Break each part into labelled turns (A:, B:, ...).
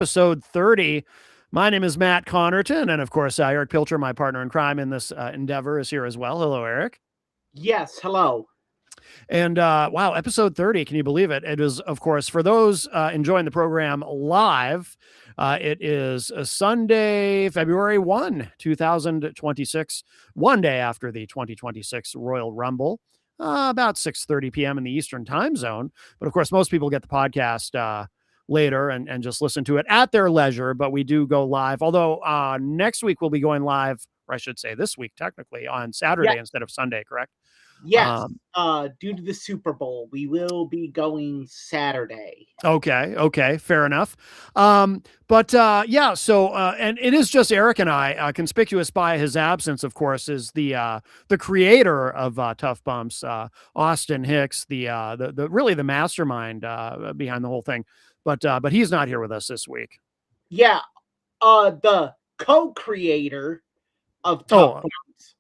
A: episode 30. My name is Matt Connerton, and of course, Eric Pilcher, my partner in crime in this endeavor, is here as well. Hello, Eric.
B: Yes, hello.
A: And wow, episode 30, can you believe it? It is, of course, for those enjoying the program live, it is a Sunday, February 1, 2026, one day after the 2026 Royal Rumble. About 6:30 p.m. in the Eastern time zone. But of course, most people get the podcast later and just listen to it at their leisure. But we do go live, although next week we'll be going live, or I should say this week, technically, on Saturday instead of Sunday, correct?
B: Yes, due to the Super Bowl, we will be going Saturday.
A: Okay, fair enough. Yeah, so and it is just Eric and I. Conspicuous by his absence, of course, is the creator of Tough Bumps, Austin Hicks, the really the mastermind behind the whole thing. But he's not here with us this week.
B: Yeah, the co-creator of Tough Bumps.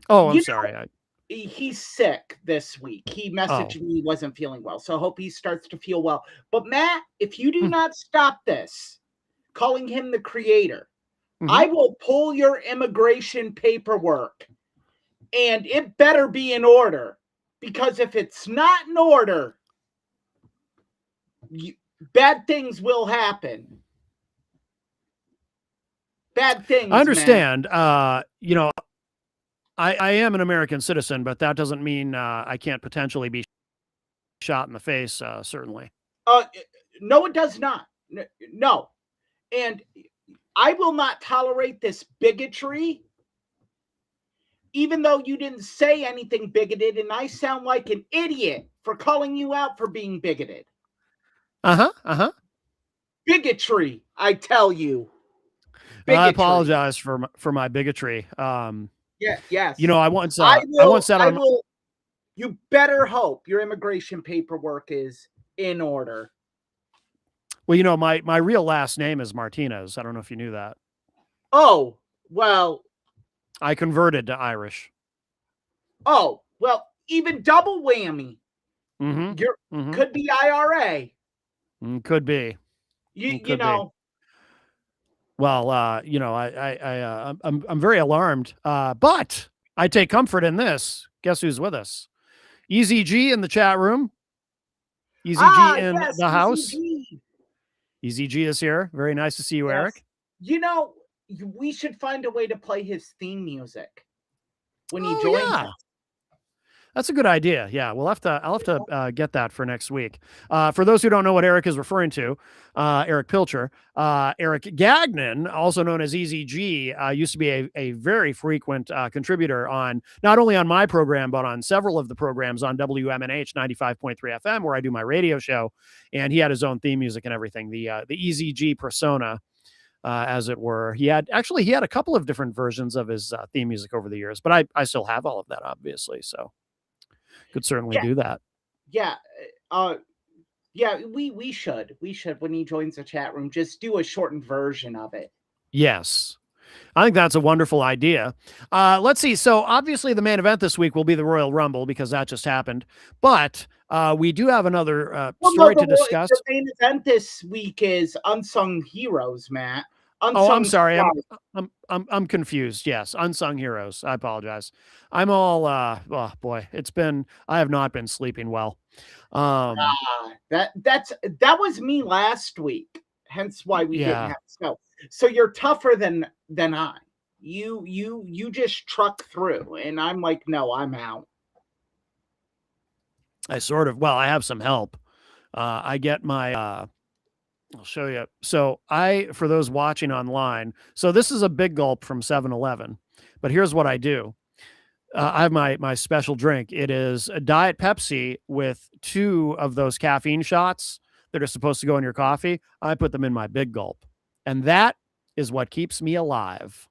A: I'm sorry.
B: He's sick this week. He messaged me he wasn't feeling well, so I hope he starts to feel well. But Matt, if you do not stop this, calling him the creator, I will pull your immigration paperwork, and it better be in order, because if it's not in order, bad things will happen. Bad things.
A: I understand. I am an American citizen, but that doesn't mean I can't potentially be shot in the face, certainly.
B: No, it does not. No. And I will not tolerate this bigotry, even though you didn't say anything bigoted, and I sound like an idiot for calling you out for being bigoted. Bigotry, I tell you.
A: Bigotry. I apologize for my bigotry.
B: Yes.
A: I once said
B: you better hope your immigration paperwork is in order.
A: Well, my real last name is Martinez. I don't know if you knew that.
B: Oh, well.
A: I converted to Irish.
B: Oh, well, even double whammy. Could be IRA.
A: Could be.
B: You know.
A: Well, I'm very alarmed, but I take comfort in this. Guess who's with us? Easy G in the chat room. Easy G in the house. Easy G is here. Very nice to see you, Eric.
B: We should find a way to play his theme music when he joins us.
A: That's a good idea. Yeah, I'll have to get that for next week. For those who don't know what Eric is referring to, Eric Pilcher, Eric Gagnon, also known as Easy G, used to be a very frequent contributor on not only on my program, but on several of the programs on WMNH 95.3 FM, where I do my radio show. And he had his own theme music and everything, the Easy G persona. As it were. He had a couple of different versions of his theme music over the years, but I still have all of that, obviously. So could certainly do that.
B: Yeah. We should when he joins the chat room, just do a shortened version of it.
A: Yes. I think that's a wonderful idea. Let's see. So obviously the main event this week will be the Royal Rumble because that just happened, but we do have another story to discuss.
B: The main event this week is Unsung Heroes, Matt.
A: I'm sorry. I'm confused. Yes. Unsung Heroes. I apologize. I'm all, oh boy, I have not been sleeping well.
B: That was me last week. Hence why we didn't have snow. So you're tougher than I. You just truck through, and I'm like, no, I'm out.
A: I have some help. I get my, I'll show you. So for those watching online, so this is a Big Gulp from 7-Eleven, but here's what I do. I have my special drink. It is a Diet Pepsi with 2 of those caffeine shots that are supposed to go in your coffee. I put them in my Big Gulp, and that is what keeps me alive.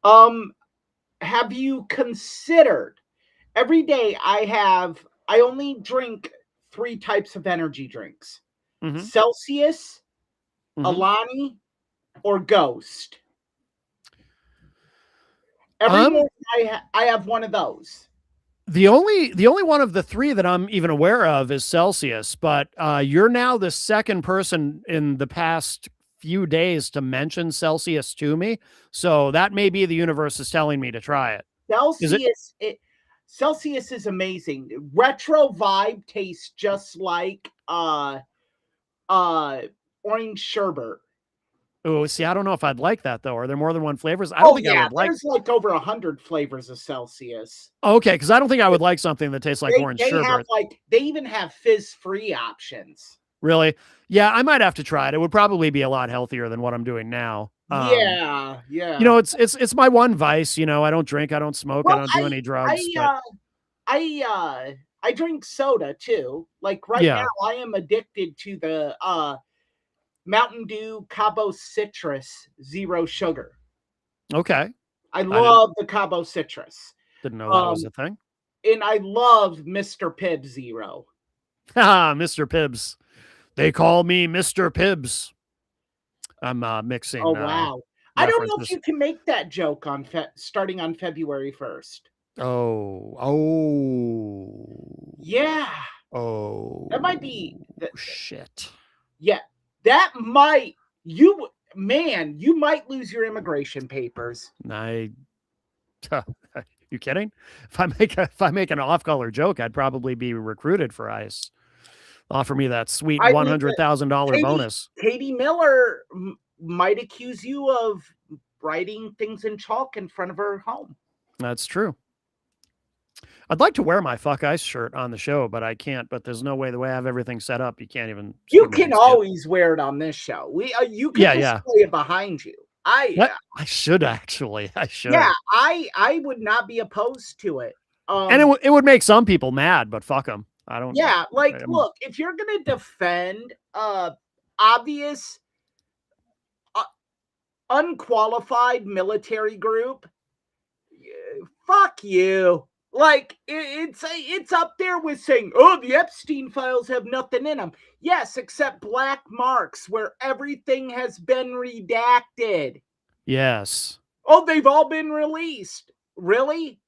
B: Have you considered every day I only drink 3 types of energy drinks. Celsius, Alani, or Ghost. Every morning I have one of those.
A: The only one of the 3 that I'm even aware of is Celsius, but you're now the second person in the past few days to mention Celsius to me. So that may be the universe is telling me to try it.
B: Celsius is amazing. Retro vibe tastes just like orange sherbet.
A: Oh, see, I don't know if I'd like that though. Are there more than one flavors? I don't think I would like.
B: There's like over 100 flavors of Celsius.
A: Okay, because I don't think I would like something that tastes like orange sherbet.
B: They even have fizz-free options.
A: Really? Yeah, I might have to try it. It would probably be a lot healthier than what I'm doing now.
B: Yeah.
A: You know, it's my one vice. You know, I don't drink, I don't smoke, I don't do any drugs.
B: I drink soda too. Like now, I am addicted to the Mountain Dew Cabo Citrus Zero Sugar.
A: Okay.
B: I love the Cabo Citrus.
A: Didn't know that was a thing.
B: And I love Mr. Pibb Zero.
A: Mr. Pibbs. They call me Mr. Pibbs. I'm mixing.
B: Oh, wow. I don't know if you can make that joke on starting on February 1st.
A: Oh.
B: Yeah.
A: Oh.
B: That might be.
A: Shit.
B: Yeah. That might. You might lose your immigration papers.
A: You kidding? If I make an off-color joke, I'd probably be recruited for ICE. Offer me that sweet $100,000 bonus.
B: Katie Miller might accuse you of writing things in chalk in front of her home.
A: That's true. I'd like to wear my Fuck Ice shirt on the show, but I can't. But there's no way. The way I have everything set up, you can't even.
B: You can always wear it on this show. You can display it behind you.
A: I should actually. I should.
B: Yeah, I would not be opposed to it.
A: And it would make some people mad, but fuck them. I don't.
B: Yeah, look, if you're gonna defend obvious unqualified military group, fuck you. Like it's up there with saying, oh, the Epstein files have nothing in them. Yes, except black marks where everything has been redacted.
A: Yes.
B: Oh, they've all been released. Really?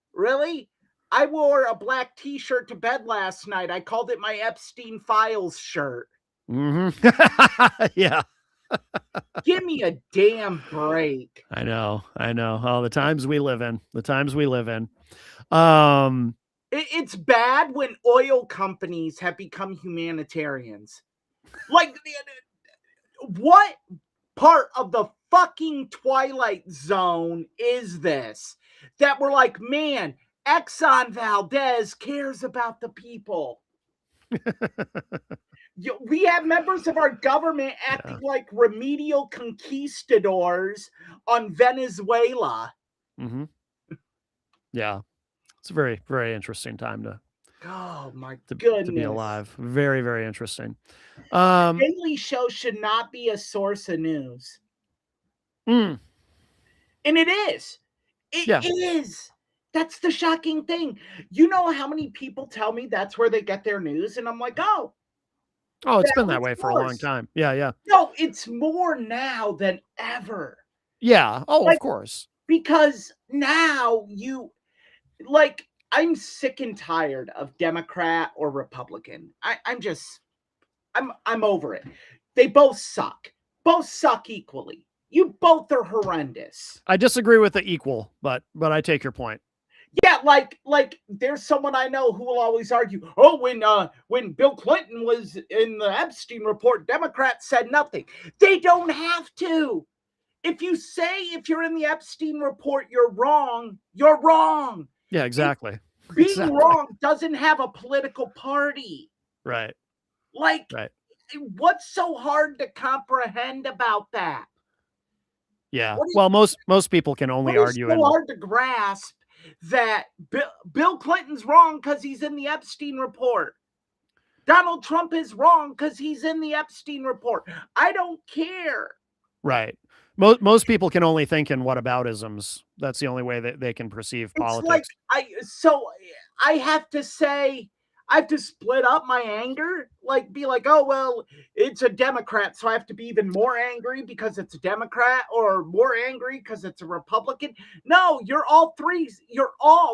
B: I wore a black t-shirt to bed last night. I called it my Epstein Files shirt.
A: Mm-hmm. Yeah.
B: Give me a damn break.
A: I know. Oh, the times we live in.
B: It's bad when oil companies have become humanitarians. Like, what part of the fucking Twilight Zone is this? That we're like, man, Exxon Valdez cares about the people. We have members of our government acting like remedial conquistadors on Venezuela.
A: Mm-hmm. Yeah. It's a very, very interesting time to be alive. Very, very interesting.
B: The Daily Show should not be a source of news.
A: And
B: it is. It is. That's the shocking thing. You know how many people tell me that's where they get their news? And I'm like, oh,
A: it's been that way for a long time. Yeah.
B: No, it's more now than ever.
A: Yeah. Oh, of course.
B: Because now I'm sick and tired of Democrat or Republican. I'm over it. They both suck. Both suck equally. You both are horrendous.
A: I disagree with the equal, but I take your point.
B: Yeah, like there's someone I know who will always argue, oh, when Bill Clinton was in the Epstein report, Democrats said nothing. They don't have to. If you're in the Epstein report, you're wrong. You're wrong.
A: Yeah, exactly.
B: Being wrong doesn't have a political party.
A: Right.
B: What's so hard to comprehend about that?
A: Yeah. Well, most people can only argue.
B: It's so hard to grasp that Bill Clinton's wrong because he's in the Epstein report. Donald Trump is wrong because he's in the Epstein report. I don't care.
A: Right. Most people can only think in whataboutisms. That's the only way that they can perceive politics.
B: I have to say, I have to split up my anger, be like, oh, well, it's a Democrat, so I have to be even more angry because it's a Democrat, or more angry because it's a Republican. No, you're all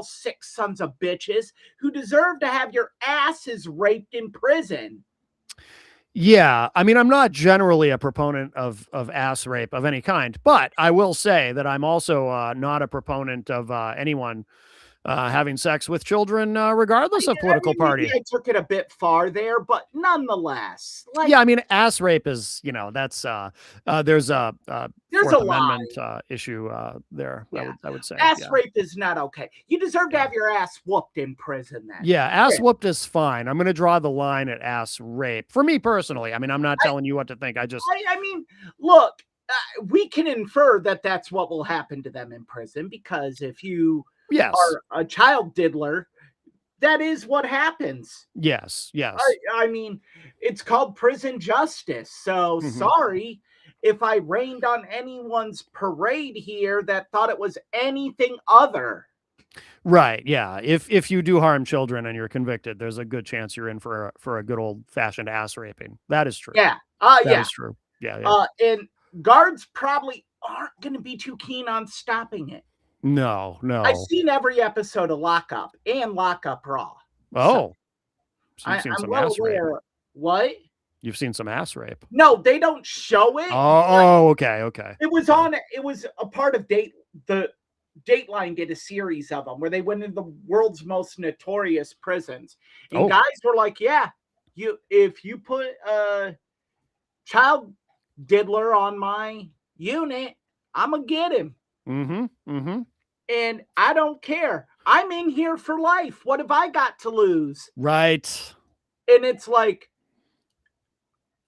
B: sick sons of bitches who deserve to have your asses raped in prison.
A: Yeah, I mean, I'm not generally a proponent of ass rape of any kind, but I will say that I'm also not a proponent of anyone having sex with children, regardless of
B: I
A: political
B: mean, maybe
A: party.
B: I took it a bit far there, but nonetheless, like
A: Yeah, I mean, ass rape is, that's there's a
B: there's a
A: Fourth
B: lie.
A: Amendment issue there.
B: Yeah.
A: I would say,
B: Ass
A: yeah,
B: rape is not okay. You deserve to
A: yeah.
B: have your ass whooped in prison then.
A: Yeah, ass
B: Yeah.
A: whooped is fine. I'm going to draw the line at ass rape for me personally. I mean, I'm not
B: I,
A: telling you what to think. I just,
B: I mean, look, we can infer that that's what will happen to them in prison because if you
A: yes,
B: are a child diddler, that is what happens.
A: yes, yes.
B: I mean, it's called prison justice. So
A: Hmm.
B: sorry if I rained on anyone's parade here that thought it was anything other.
A: Right. Yeah. If you do harm children and you're convicted, there's a good chance you're in for a good old fashioned ass raping. That is true.
B: Yeah.
A: That
B: Yeah.
A: is true. Yeah. Yeah.
B: And guards probably aren't going to be too keen on stopping it.
A: No.
B: I've
A: No.
B: seen every episode of Lockup and Lockup Raw.
A: Oh, so you've seen
B: I'm
A: some
B: well
A: ass rape.
B: aware. What?
A: You've seen some ass rape.
B: No, they don't show it.
A: Oh. Okay. Okay.
B: It was on. It was a part of the Dateline did a series of them where they went into the world's most notorious prisons, and guys were like, "Yeah, if you put a child diddler on my unit, I'm gonna get him."
A: Mm-hmm. Mm-hmm.
B: And I don't care. I'm in here for life. What have I got to lose?
A: Right.
B: And it's like,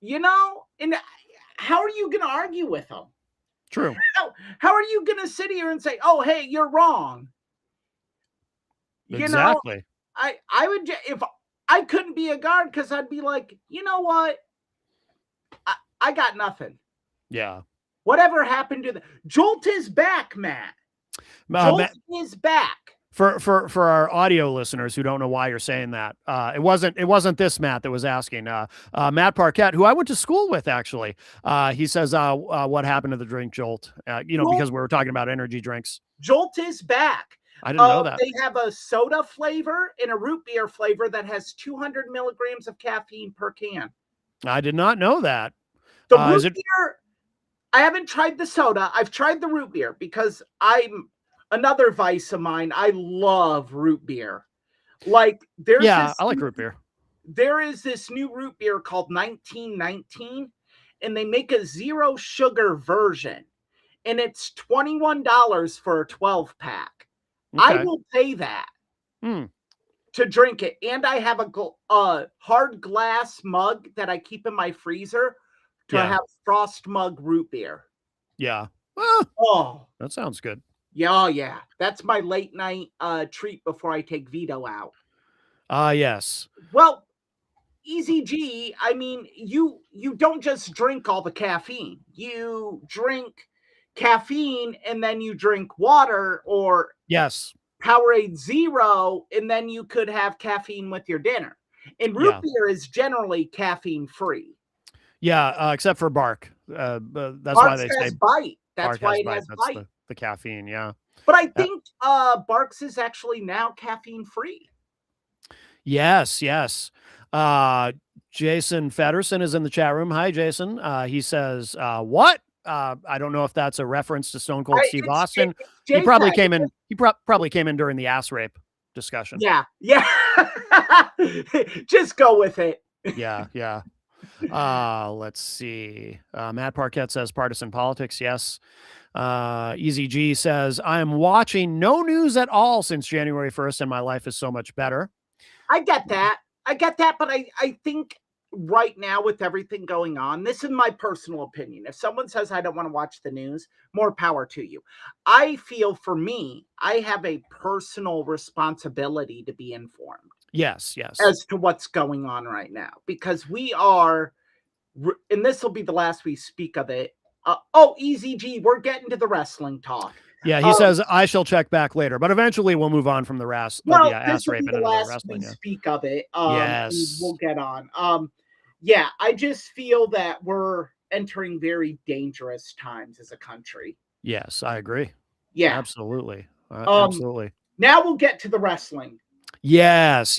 B: and how are you going to argue with them?
A: True.
B: How are you going to sit here and say, "Oh, hey, you're wrong"?
A: Exactly.
B: I would, if I couldn't be a guard, because I'd be like, you know what? I got nothing.
A: Yeah.
B: Whatever happened to the Jolt is back, Matt. Jolt is back.
A: For our audio listeners who don't know why you're saying that, it wasn't this Matt that was asking. Matt Parkett, who I went to school with, actually, he says, "What happened to the drink Jolt?" Because we were talking about energy drinks.
B: Jolt is back.
A: I didn't know that.
B: They have a soda flavor and a root beer flavor that has 200 milligrams of caffeine per can.
A: I did not know that.
B: The root beer, I haven't tried the soda. I've tried the root beer because another vice of mine. I love root beer. Like
A: I like root beer.
B: There is this new root beer called 1919, and they make a zero sugar version, and it's $21 for a 12-pack. Okay. I will pay that to drink it, and I have a hard glass mug that I keep in my freezer to have Frost Mug root beer.
A: Yeah. That sounds good.
B: Yeah. That's my late night treat before I take Vito out.
A: Yes.
B: Well, Easy G, I mean, you don't just drink all the caffeine. You drink caffeine and then you drink water or Powerade Zero, and then you could have caffeine with your dinner. And root beer is generally caffeine free.
A: Yeah, except for Bark. That's
B: Barks
A: why they say
B: Bite. That's
A: Bark
B: why
A: has
B: it
A: Bite.
B: has
A: That's
B: Bite.
A: The caffeine, yeah.
B: But I think Barks is actually now caffeine free.
A: Yes. Jason Fedderson is in the chat room. Hi, Jason. He says, "What?" I don't know if that's a reference to Stone Cold Steve Austin. He probably came in. He probably came in during the ass rape discussion.
B: Yeah. Just go with it.
A: Yeah. Let's see. Matt Parkett says partisan politics. Yes. Easy G says, "I am watching no news at all since January 1st, and my life is so much better."
B: I get that, but I think right now with everything going on, this is my personal opinion. If someone says I don't want to watch the news, more power to you. I feel for me, I have a personal responsibility to be informed.
A: Yes.
B: As to what's going on right now, because we are, and this will be the last we speak of it. Easy G, we're getting to the wrestling talk.
A: Yeah, he says I shall check back later, but eventually we'll move on from the ass rape and into the wrestling.
B: We speak of it.
A: Yes,
B: we'll get on. I just feel that we're entering very dangerous times as a country.
A: Yes, I agree.
B: Yeah,
A: absolutely, absolutely.
B: Now we'll get to the wrestling.
A: Yes.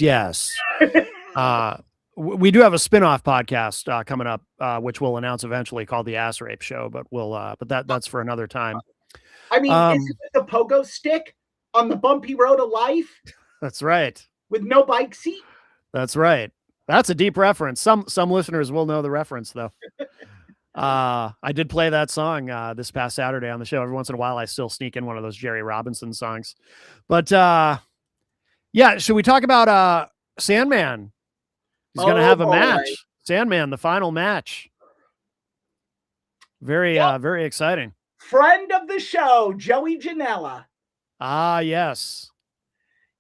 A: We do have a spin-off podcast coming up, which we'll announce eventually, called the Ass Rape Show, but that's for another time.
B: I mean, isn't it the pogo stick on the bumpy road of life?
A: That's right.
B: With no bike seat?
A: That's right. That's a deep reference. Some listeners will know the reference, though. I did play that song this past Saturday on the show. Every once in a while, I still sneak in one of those Jerry Robinson songs. But yeah, should we talk about Sandman? He's going to have a match. Sandman, the final match. Very exciting.
B: Friend of the show, Joey Janela.
A: Ah, yes.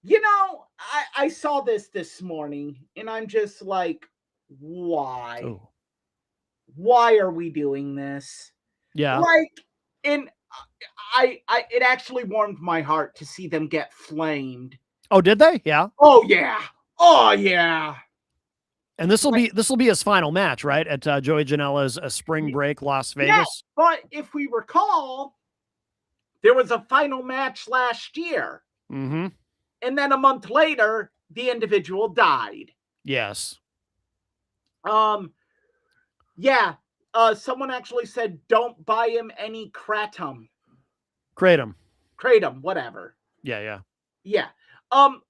B: You know, I saw this morning, and I'm just like, why?
A: Ooh.
B: Why are we doing this?
A: Yeah.
B: Like, and it actually warmed my heart to see them get flamed.
A: Oh, did they? Yeah.
B: Oh yeah. Oh yeah.
A: And this will be his final match, right? At Joey Janela's Spring Break Las Vegas.
B: Yeah, but if we recall, there was a final match last year.
A: Mm-hmm.
B: And then a month later, the individual died.
A: Yes.
B: Yeah. Someone actually said, don't buy him any kratom.
A: Kratom,
B: whatever.
A: Yeah.
B: Yeah.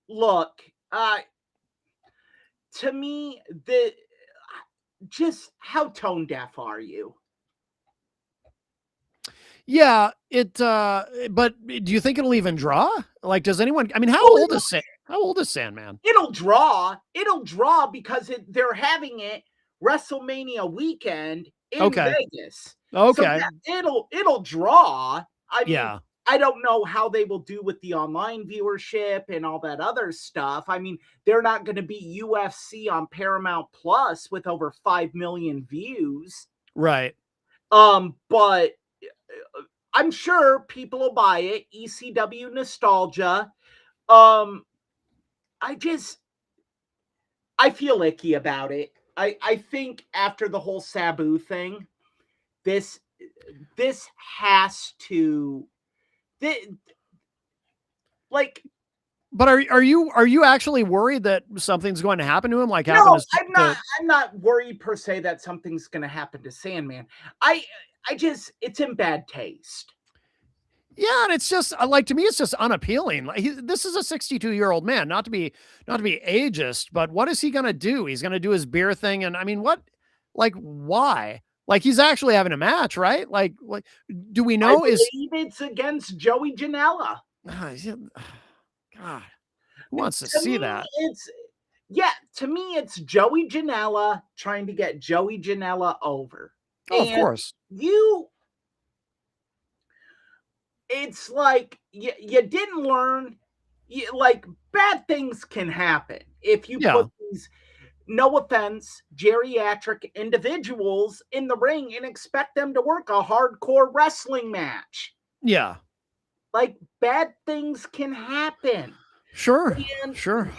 B: Look, to me, just how tone deaf are you?
A: Yeah, but do you think it'll even draw? Like, does anyone, I mean, how old is Sandman?
B: It'll draw because they're having it WrestleMania weekend in Vegas.
A: Okay.
B: So it'll draw. I mean,
A: yeah.
B: I don't know how they will do with the online viewership and all that other stuff. I mean, they're not going to be UFC on Paramount Plus with over 5 million views.
A: Right.
B: But I'm sure people will buy it. ECW nostalgia. I feel icky about it. I think after the whole Sabu thing, this has to, like.
A: But are you actually worried that something's going to happen to him? Like,
B: no, I'm not worried per se that something's going to happen to Sandman. It's in bad taste.
A: Yeah, and it's just like, to me, it's just unappealing. Like, this is a 62-year-old man, not to be ageist, but what is he going to do? He's going to do his beer thing, and I mean, why? Like, he's actually having a match, right? Like, do we know?
B: I believe it's against Joey Janela.
A: God, who wants to see that?
B: To me, it's Joey Janela trying to get Joey Janela over.
A: Oh, of course.
B: It's like you didn't learn. Like, bad things can happen if you put these, no offense, geriatric individuals in the ring and expect them to work a hardcore wrestling match.
A: Yeah.
B: Like, bad things can happen.
A: Sure.
B: And
A: sure.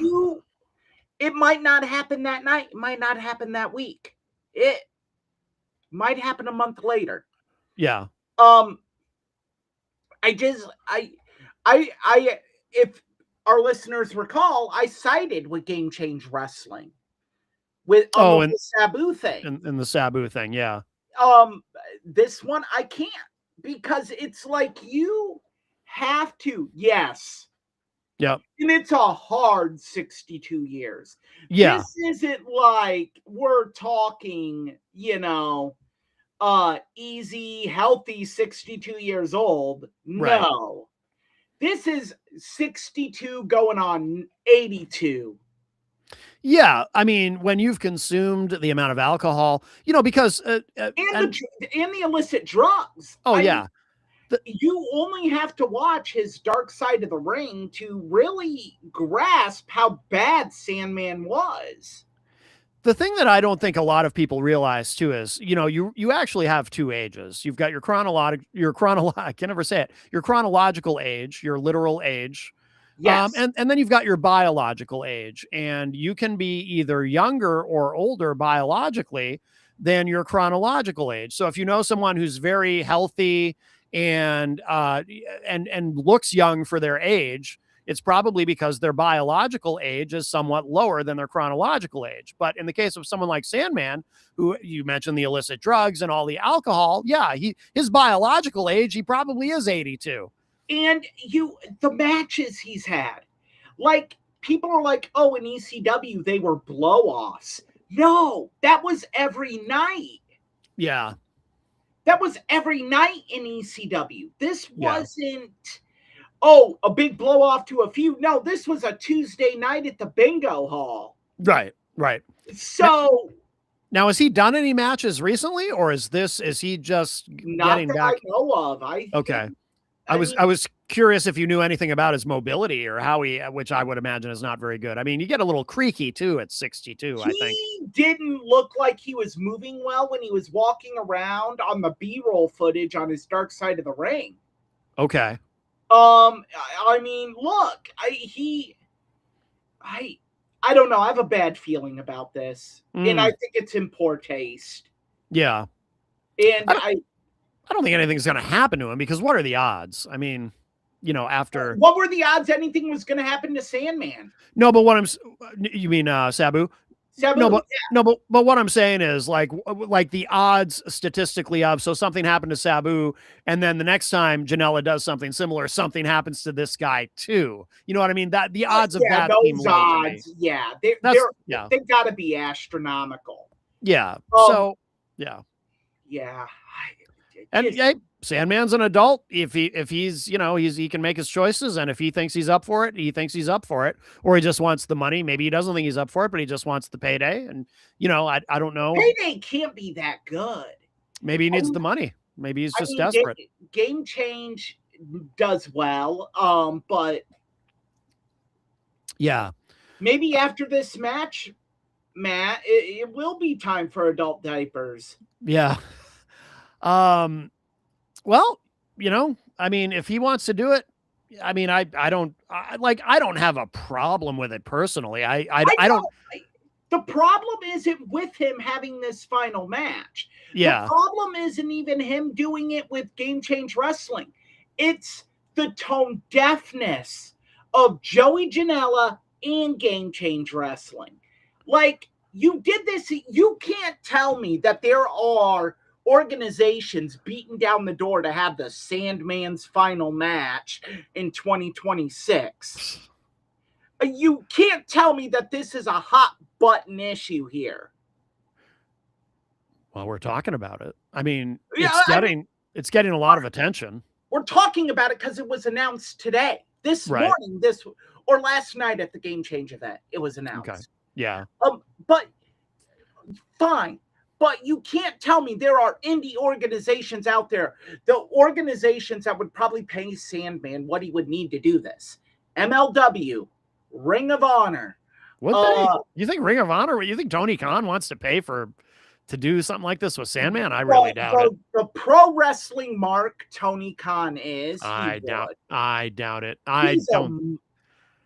B: It might not happen that night. It might not happen that week. It might happen a month later.
A: Yeah.
B: If our listeners recall, I sided with Game Change Wrestling with the Sabu thing.
A: In the Sabu thing, yeah.
B: This one I can't, because it's like you have to, yes.
A: Yep.
B: And it's a hard 62 years.
A: Yeah.
B: This isn't like we're talking, easy, healthy 62 years old.
A: Right.
B: No. This is 62 going on 82.
A: Yeah, I mean, when you've consumed the amount of alcohol, because
B: and the illicit drugs.
A: Oh, yeah.
B: You only have to watch his Dark Side of the Ring to really grasp how bad Sandman was.
A: The thing that I don't think a lot of people realize too is, you actually have two ages. You've got your I can never say it, your chronological age, your literal age.
B: Yes.
A: And then you've got your biological age, and you can be either younger or older biologically than your chronological age. So if you know someone who's very healthy and looks young for their age, it's probably because their biological age is somewhat lower than their chronological age. But in the case of someone like Sandman, who you mentioned the illicit drugs and all the alcohol, yeah, his biological age, he probably is 82.
B: And the matches he's had, like, people are like, oh, in ECW, they were blow-offs. No, that was every night.
A: Yeah.
B: That was every night in ECW. This wasn't, oh, a big blow-off to a feud. No, this was a Tuesday night at the bingo hall.
A: Right, right.
B: So...
A: Now, has he done any matches recently, or is he just getting back?
B: I know of.
A: Okay. I was curious if you knew anything about his mobility or how which I would imagine is not very good. I mean, you get a little creaky too at 62, I think.
B: He didn't look like he was moving well when he was walking around on the B-roll footage on his dark side of the ring.
A: Okay.
B: I mean, look, I don't know. I have a bad feeling about this, and I think it's in poor taste.
A: Yeah.
B: And
A: I don't think anything's going to happen to him, because what are the odds? I mean, after...
B: What were the odds anything was going to happen to Sandman?
A: No, but you mean Sabu?
B: Sabu?
A: No, but what I'm saying is like the odds statistically of, so something happened to Sabu, and then the next time Janela does something similar, something happens to this guy too. You know what I mean? That the odds of that seem low to me.
B: Yeah, they got to be astronomical.
A: Yeah. Yeah. And Sandman's an adult. If he's he can make his choices, and if he thinks he's up for it, he thinks he's up for it, or he just wants the money. Maybe he doesn't think he's up for it, but he just wants the payday. And I don't know.
B: Payday can't be that good.
A: Maybe he needs the money. Maybe he's just desperate.
B: Game Change does well, but
A: yeah,
B: maybe after this match, Matt, it will be time for adult diapers.
A: Yeah. Well, I mean, if he wants to do it, I mean, I don't have a problem with it personally. I don't.
B: The problem isn't with him having this final match.
A: Yeah.
B: The problem isn't even him doing it with Game Change Wrestling. It's the tone deafness of Joey Janela and Game Change Wrestling. Like, you did this. You can't tell me that there are organizations beating down the door to have the Sandman's final match in 2026. You can't tell me that this is a hot button issue here.
A: Well, we're talking about it. I mean, it's getting a lot of attention.
B: We're talking about it because it was announced today, this morning, or last night at the Game Change event. It was announced.
A: Okay. Yeah.
B: But fine. But you can't tell me there are indie organizations out there, the organizations that would probably pay Sandman what he would need to do this. MLW, Ring of Honor.
A: You think Ring of Honor? You think Tony Khan wants to pay to do something like this with Sandman? I really doubt it.
B: The pro wrestling mark Tony Khan is.
A: I doubt it.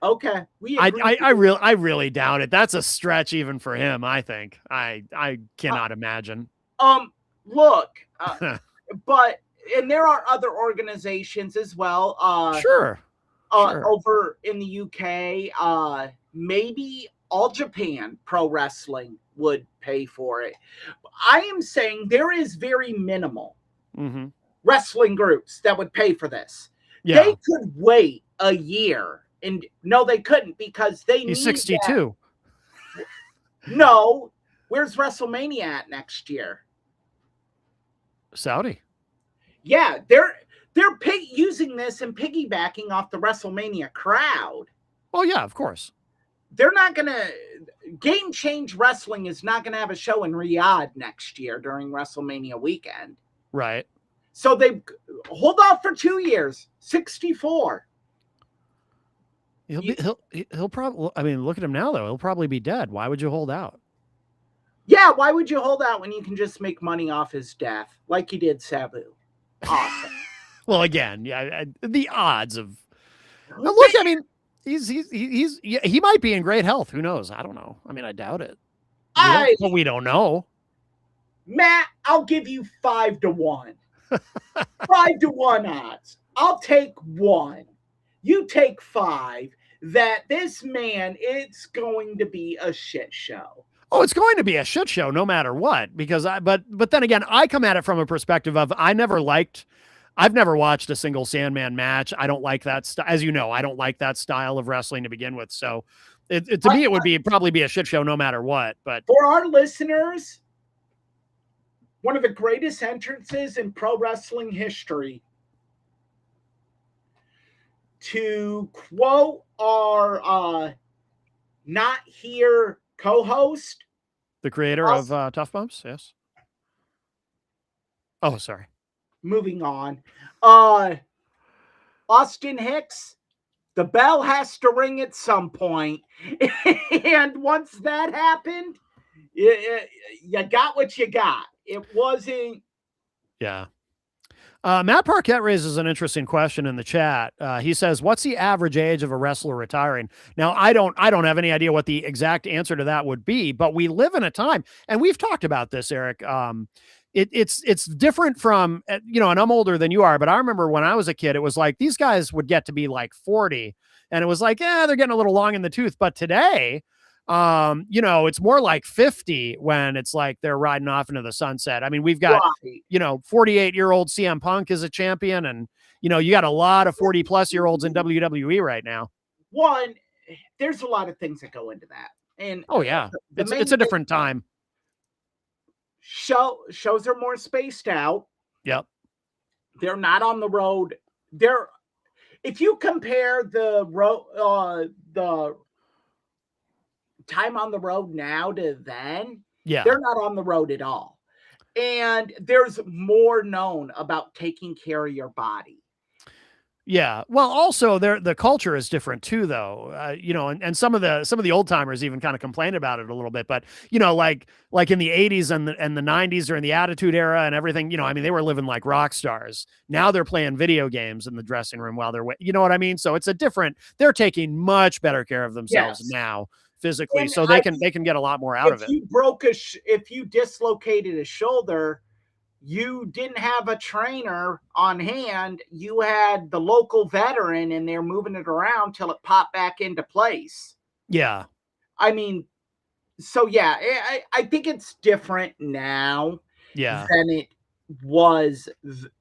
B: Okay.
A: I really doubt it. That's a stretch even for him, I think. I cannot imagine.
B: Look, and there are other organizations as well.
A: Sure.
B: Over in the UK, maybe All Japan Pro Wrestling would pay for it. I am saying there is very minimal wrestling groups that would pay for this. Yeah. They could wait a year. And no, they couldn't, because he's
A: 62.
B: No, where's WrestleMania at next year?
A: Saudi.
B: Yeah, they're using this and piggybacking off the WrestleMania crowd.
A: Oh yeah, of course.
B: They're not gonna. Game Change Wrestling is not gonna have a show in Riyadh next year during WrestleMania weekend.
A: Right.
B: So they hold off for 2 years. 64.
A: He'll probably, I mean, look at him now though. He'll probably be dead. Why would you hold out?
B: Yeah, why would you hold out when you can just make money off his death like you did Sabu? Awesome.
A: Well, again, yeah, the odds of look. I mean, he might be in great health. Who knows? I don't know. I mean, I doubt it. But we don't know.
B: Matt, I'll give you 5 to 1. 5 to 1 odds. I'll take one You take 5 that this man, it's going to be a shit show.
A: Oh, it's going to be a shit show no matter what, because but then again, I come at it from a perspective of I've never watched a single Sandman match. I don't like that as you know, I don't like that style of wrestling to begin with. So to me, it would probably be a shit show no matter what. But
B: for our listeners, one of the greatest entrances in pro wrestling history, to quote our not here co-host,
A: the creator of Tough Bumps. Yes. Oh, sorry.
B: Moving on. Austin Hicks, the bell has to ring at some point. And once that happened, you got what you got. It wasn't.
A: Yeah. Matt Parkett raises an interesting question in the chat. He says, "What's the average age of a wrestler retiring?" Now, I don't have any idea what the exact answer to that would be, but we live in a time, and we've talked about this, Eric. It's different from, and I'm older than you are, but I remember when I was a kid, it was like these guys would get to be like 40, and it was like, yeah, they're getting a little long in the tooth. But today, it's more like 50 when it's like they're riding off into the sunset. I mean, we've got, 48-year-old CM Punk is a champion, and, you got a lot of 40-plus-year-olds in WWE right now.
B: One, there's a lot of things that go into that. And
A: oh, yeah, it's a different time.
B: Shows are more spaced out.
A: Yep.
B: They're not on the road. If you compare the time on the road now to then, they're not on the road at all. And there's more known about taking care of your body.
A: Yeah. Well, also the culture is different too, though. And some of the old timers even kind of complained about it a little bit. But like in the 80s and the 90s or in the Attitude Era and everything, I mean, they were living like rock stars. Now they're playing video games in the dressing room while they're, you know what I mean? So it's they're taking much better care of themselves now physically, and so they can get a lot more out of it.
B: If you dislocated a shoulder, you didn't have a trainer on hand. You had the local veteran, and they're moving it around till it popped back into place.
A: Yeah.
B: I mean, so yeah, I think it's different now.
A: Yeah.
B: Than it was.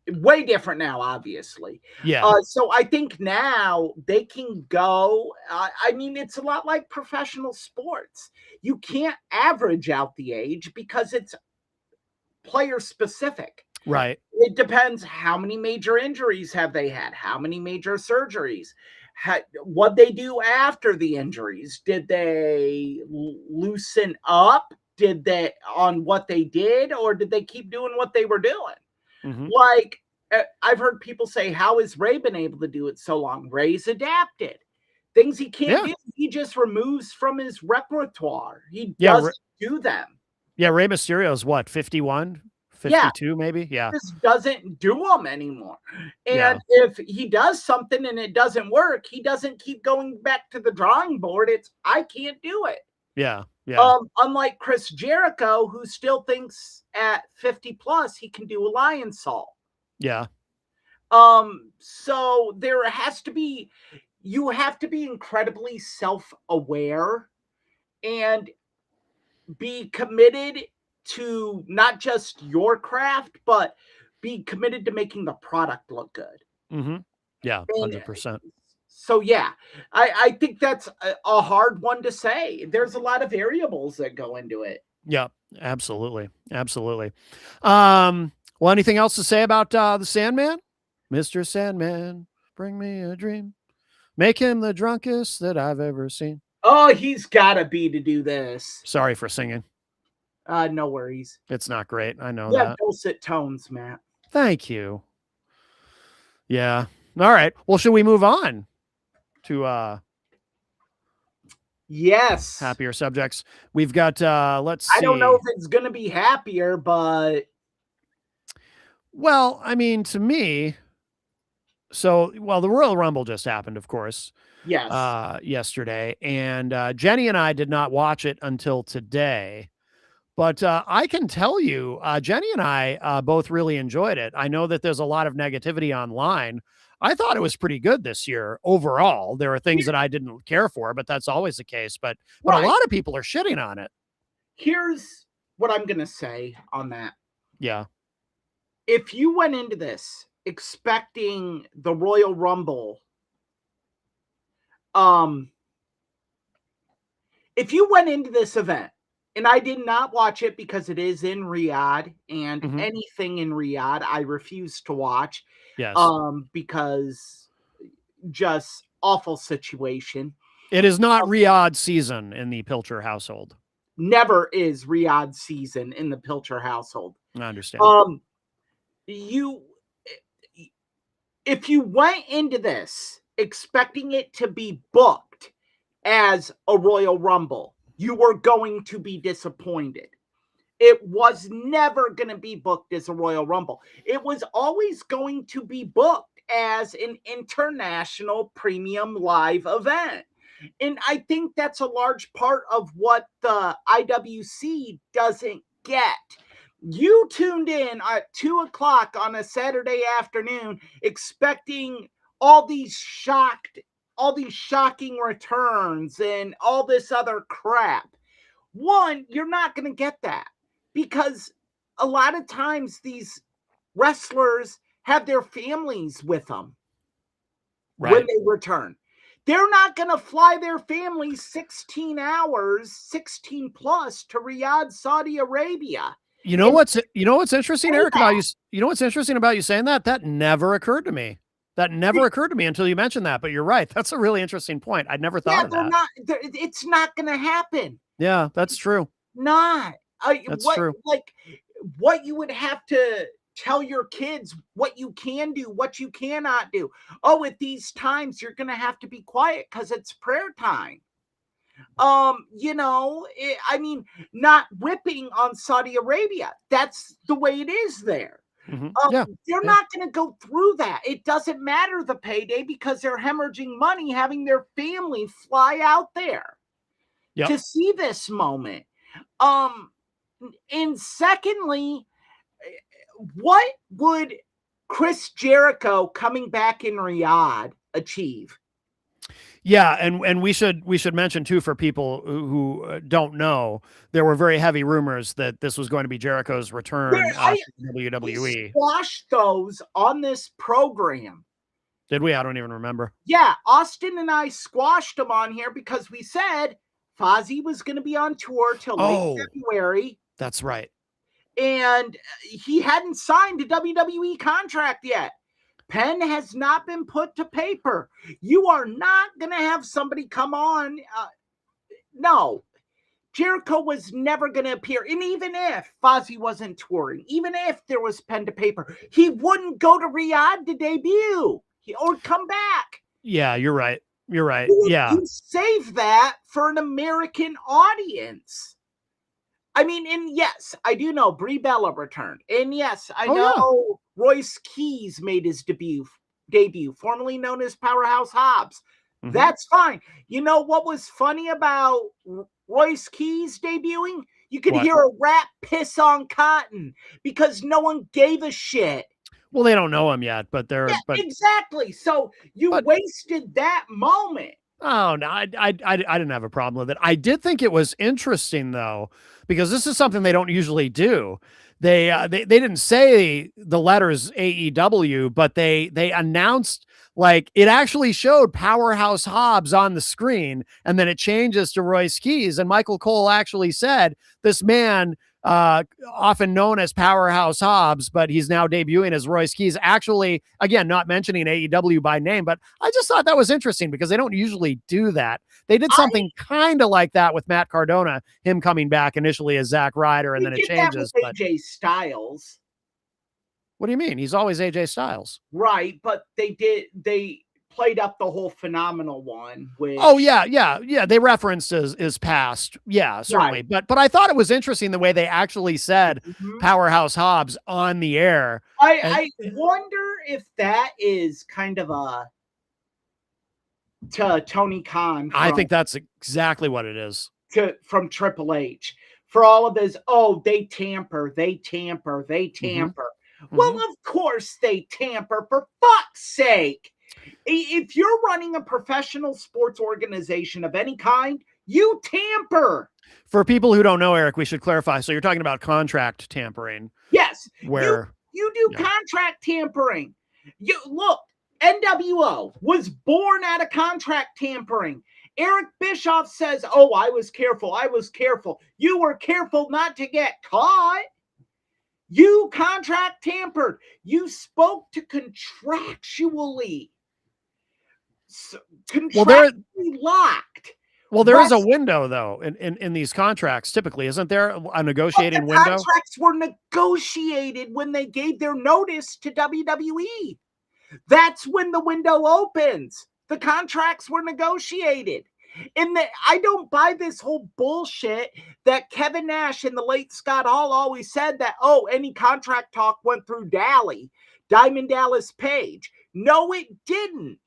B: Way different now, obviously.
A: Yeah.
B: So I think now they can go. I mean, it's a lot like professional sports. You can't average out the age because it's player specific.
A: Right.
B: It depends how many major injuries have they had, how many major surgeries, what they do after the injuries. Did they loosen up? Did they on what they did, or did they keep doing what they were doing? Mm-hmm. Like I've heard people say, how has Ray been able to do it so long? Ray's adapted. Things he can't do, he just removes from his repertoire. He doesn't do them.
A: Yeah, Rey Mysterio is what, 51, 52 maybe? Yeah.
B: Just doesn't do them anymore. And if he does something and it doesn't work, he doesn't keep going back to the drawing board. It's, I can't do it.
A: Yeah, yeah.
B: Unlike Chris Jericho, who still thinks at 50 plus he can do a Lionsault.
A: Yeah.
B: So there has to be, you have to be incredibly self-aware and be committed to not just your craft, but be committed to making the product look good.
A: Mm-hmm. Yeah, 100%.
B: So yeah, I think that's a hard one to say. There's a lot of variables that go into it.
A: Yeah, absolutely. Absolutely. Well, anything else to say about the Sandman? Mr. Sandman, bring me a dream. Make him the drunkest that I've ever seen.
B: Oh, he's got to be to do this.
A: Sorry for singing.
B: No worries.
A: It's not great. I know that.
B: Dulcet tones, Matt.
A: Thank you. Yeah. All right. Well, should we move on to
B: yes,
A: happier subjects? We've got let's see.
B: I don't know if it's going to be happier, but
A: well, I mean, to me, the Royal Rumble just happened, of course.
B: Yes.
A: Yesterday, and Jenny and I did not watch it until today, But I can tell you, Jenny and I both really enjoyed it. I know that there's a lot of negativity online. I thought it was pretty good this year overall. There are things that I didn't care for, but that's always the case. But a
B: Right.
A: lot of people are shitting on it.
B: Here's what I'm going to say on that.
A: Yeah.
B: If you went into this expecting the Royal Rumble, if you went into this event, and I did not watch it because it is in Riyadh, and anything in Riyadh I refuse to watch.
A: Yes.
B: Because just awful situation.
A: It is not Riyadh season in the Pilcher household.
B: Never is Riyadh season in the Pilcher household.
A: I understand.
B: If you went into this expecting it to be booked as a Royal Rumble, you were going to be disappointed. It was never going to be booked as a Royal Rumble. It was always going to be booked as an international premium live event. And I think that's a large part of what the IWC doesn't get. You tuned in at 2:00 on a Saturday afternoon expecting all these shocking returns and all this other crap. One, you're not going to get that because a lot of times these wrestlers have their families with them when they return. They're not going to fly their families 16 hours, 16 plus to Riyadh, Saudi Arabia.
A: You know what's interesting, Eric, about you? You know what's interesting about you saying that? That never occurred to me. That never occurred to me until you mentioned that. But you're right. That's a really interesting point. I'd never thought of that.
B: It's not going to happen.
A: Yeah, that's true.
B: That's
A: true.
B: Like what you would have to tell your kids what you can do, what you cannot do. Oh, at these times you're going to have to be quiet because it's prayer time. Not whipping on Saudi Arabia. That's the way it is there. They're not going to go through that. It doesn't matter the payday because they're hemorrhaging money having their family fly out there to see this moment. And secondly, what would Chris Jericho coming back in Riyadh achieve?
A: Yeah, and we should mention too, for people who don't know, there were very heavy rumors that this was going to be Jericho's return to WWE.
B: We squashed those on this program.
A: Did we? I don't even remember.
B: Yeah, Austin and I squashed them on here because we said Fozzy was going to be on tour till late February.
A: That's right.
B: And he hadn't signed a WWE contract yet. Pen has not been put to paper. You are not going to have somebody come on. No. Jericho was never going to appear. And even if Fozzy wasn't touring, even if there was pen to paper, he wouldn't go to Riyadh to debut or come back.
A: Yeah, you're right. You're right.
B: You save that for an American audience. I mean, and yes, I do know Brie Bella returned. And yes, I know Royce Keys made his debut, formerly known as Powerhouse Hobbs. That's fine. You know what was funny about Royce Keys debuting? You could hear a rat piss on cotton because no one gave a shit.
A: Well, they don't know him yet, but
B: exactly. So you wasted that moment.
A: Oh no, I didn't have a problem with it. I did think it was interesting though, because this is something they don't usually do. They didn't say the letters AEW, but they announced, like, it actually showed Powerhouse Hobbs on the screen, and then it changes to Royce Keys. And Michael Cole actually said, this man, often known as Powerhouse Hobbs, but he's now debuting as Royce Keys, actually, again, not mentioning AEW by name, but I just thought that was interesting because they don't usually do that. They did something kind of like that with Matt Cardona, him coming back initially as Zack Ryder, and then it changes.
B: That with AJ Styles.
A: What do you mean? He's always AJ Styles.
B: Right, but they played up the whole phenomenal one. Which...
A: Oh yeah. They referenced his past. Yeah, certainly. Right. But I thought it was interesting the way they actually said Powerhouse Hobbs on the air.
B: I wonder if that is kind of a to Tony Khan.
A: I think that's exactly what it is.
B: From Triple H. for all of his, oh, they tamper. Well, of course they tamper, for fuck's sake. If you're running a professional sports organization of any kind, you tamper.
A: For people who don't know, Eric, we should clarify. So you're talking about contract tampering.
B: Yes.
A: Where
B: you do contract tampering. You look, NWO was born out of contract tampering. Eric Bischoff says, oh, I was careful. You were careful not to get caught. You contract tampered. You spoke to contractually locked.
A: Well, there is a window, though, in these contracts. Typically, isn't there a negotiating window?
B: Contracts were negotiated when they gave their notice to WWE. That's when the window opens. The contracts were negotiated. I don't buy this whole bullshit that Kevin Nash and the late Scott Hall always said that, oh, any contract talk went through Diamond Dallas Page. No, it didn't.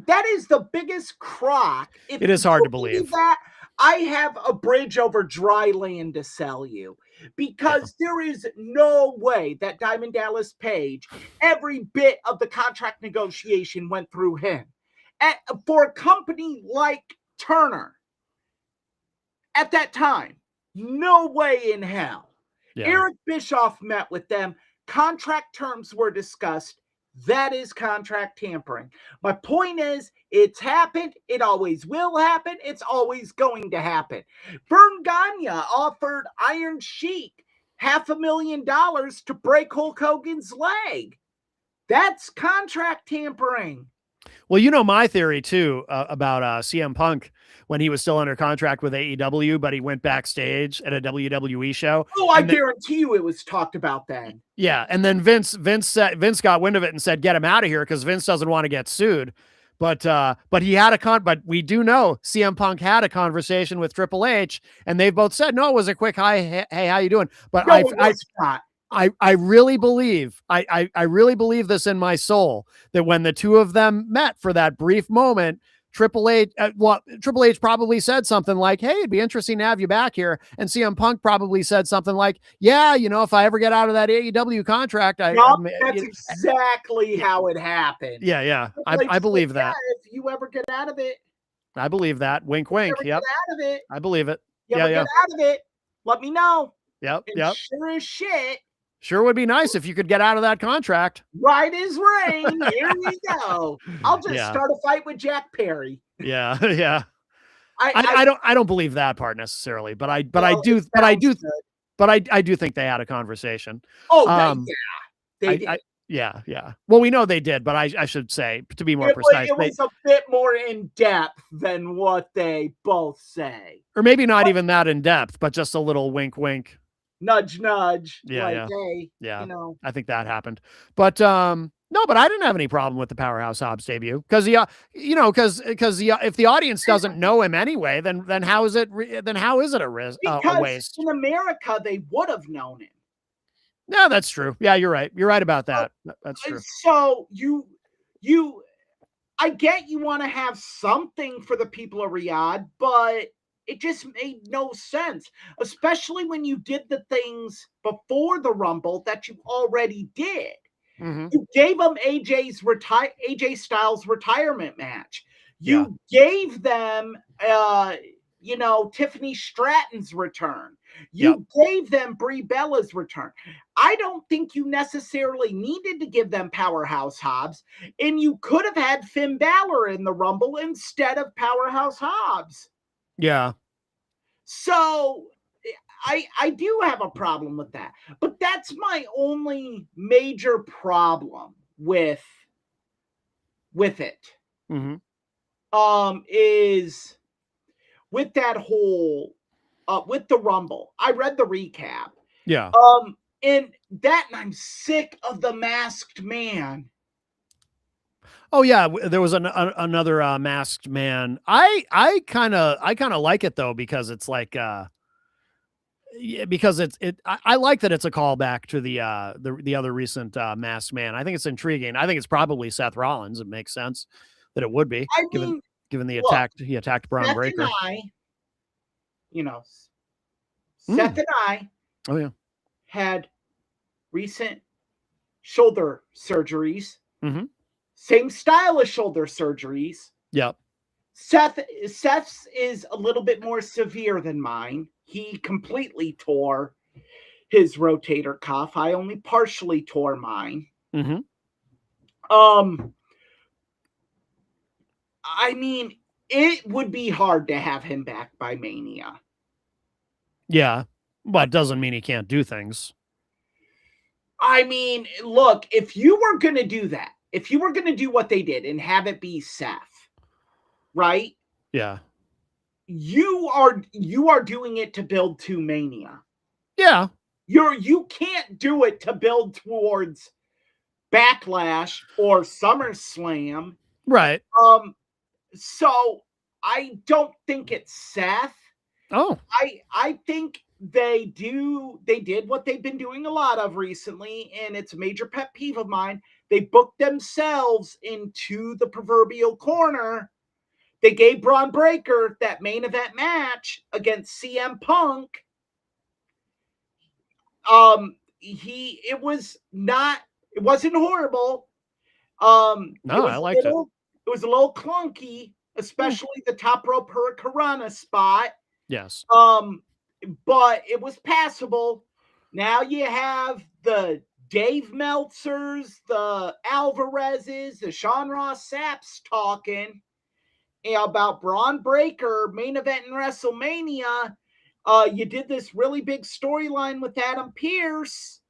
B: That is the biggest crock.
A: It is hard to believe
B: that. I have a bridge over dry land to sell you, because there is no way that Diamond Dallas Page, every bit of the contract negotiation went through him. For a company like Turner at that time, no way in hell. Yeah. Eric Bischoff met with them. Contract terms were discussed. That is contract tampering. My point is, it's happened. It always will happen. It's always going to happen. Vern Gagne offered Iron Sheik $500,000 to break Hulk Hogan's leg. That's contract tampering.
A: Well, you know my theory, too, about CM Punk when he was still under contract with AEW, but he went backstage at a WWE show.
B: Oh, I guarantee you it was talked about then.
A: Yeah, and then Vince got wind of it and said, get him out of here, because Vince doesn't want to get sued. But he had but we do know CM Punk had a conversation with Triple H, and they both said, no, it was a quick hi, hey, how you doing? But
B: no,
A: I really believe, I really believe this in my soul, that when the two of them met for that brief moment, Triple H probably said something like, hey, it'd be interesting to have you back here. And CM Punk probably said something like, yeah, if I ever get out of that AEW contract,
B: that's exactly how it happened.
A: Yeah. I believe that.
B: If you ever get out of it.
A: I believe that. Wink, wink. Yep.
B: Get out of it.
A: I believe it.
B: Get out of it. Let me know.
A: Yep.
B: Sure as shit.
A: Sure would be nice if you could get out of that contract.
B: Right as rain. Here we go. I'll just start a fight with Jack Perry.
A: Yeah. I don't believe that part necessarily, but I do think they had a conversation.
B: Oh, they did.
A: Yeah. Well, we know they did, but I should say, to be more precise,
B: it was a bit more in depth than what they both say,
A: or maybe not even that in depth, but just a little wink, wink.
B: Nudge, nudge.
A: Yeah.
B: Hey,
A: I think that happened. But no, but I didn't have any problem with the Powerhouse Hobbs debut, because if the audience doesn't know him anyway, then how is it a waste?
B: In America, they would have known him.
A: No, that's true. Yeah, you're right. You're right about that. That's true.
B: So I get you want to have something for the people of Riyadh, but it just made no sense, especially when you did the things before the Rumble that you already did.
A: Mm-hmm.
B: You gave them AJ Styles retirement match. You gave them, Tiffany Stratton's return. You gave them Brie Bella's return. I don't think you necessarily needed to give them Powerhouse Hobbs, and you could have had Finn Balor in the Rumble instead of Powerhouse Hobbs.
A: Yeah.
B: So I do have a problem with that, but that's my only major problem with it.
A: Mm-hmm.
B: Is with that whole with the Rumble. I read the recap.
A: Yeah.
B: And I'm sick of the masked man.
A: Oh yeah, there was another masked man. I kind of like it though, because it's like because I like that it's a callback to the other recent masked man. I think it's intriguing. I think it's probably Seth Rollins. It makes sense that it would be, given the attack he attacked Braun Breaker.
B: And Seth and I
A: Oh yeah.
B: had recent shoulder surgeries.
A: Mm-hmm.
B: Same style of shoulder surgeries.
A: Yep.
B: Seth's is a little bit more severe than mine. He completely tore his rotator cuff. I only partially tore mine.
A: Mm-hmm.
B: I mean, it would be hard to have him back by Mania.
A: Yeah. But it doesn't mean he can't do things.
B: I mean, look, if you were going to do that, if you were going to do what they did and have it be Seth, right?
A: Yeah.
B: You are doing it to build to Mania.
A: Yeah.
B: You can't do it to build towards Backlash or SummerSlam.
A: Right.
B: So I don't think it's Seth.
A: Oh.
B: I think they did what they've been doing a lot of recently, and it's a major pet peeve of mine. They booked themselves into the proverbial corner. They gave Braun Breaker that main event match against CM Punk. It wasn't horrible.
A: No, I liked it.
B: It was a little clunky, especially the top rope Hurricanrana spot.
A: Yes.
B: But it was passable. Now you have the Dave Meltzers, the Alvarezes, the Sean Ross Sapps talking about Braun Breaker main event in WrestleMania. You did this really big storyline with Adam Pearce.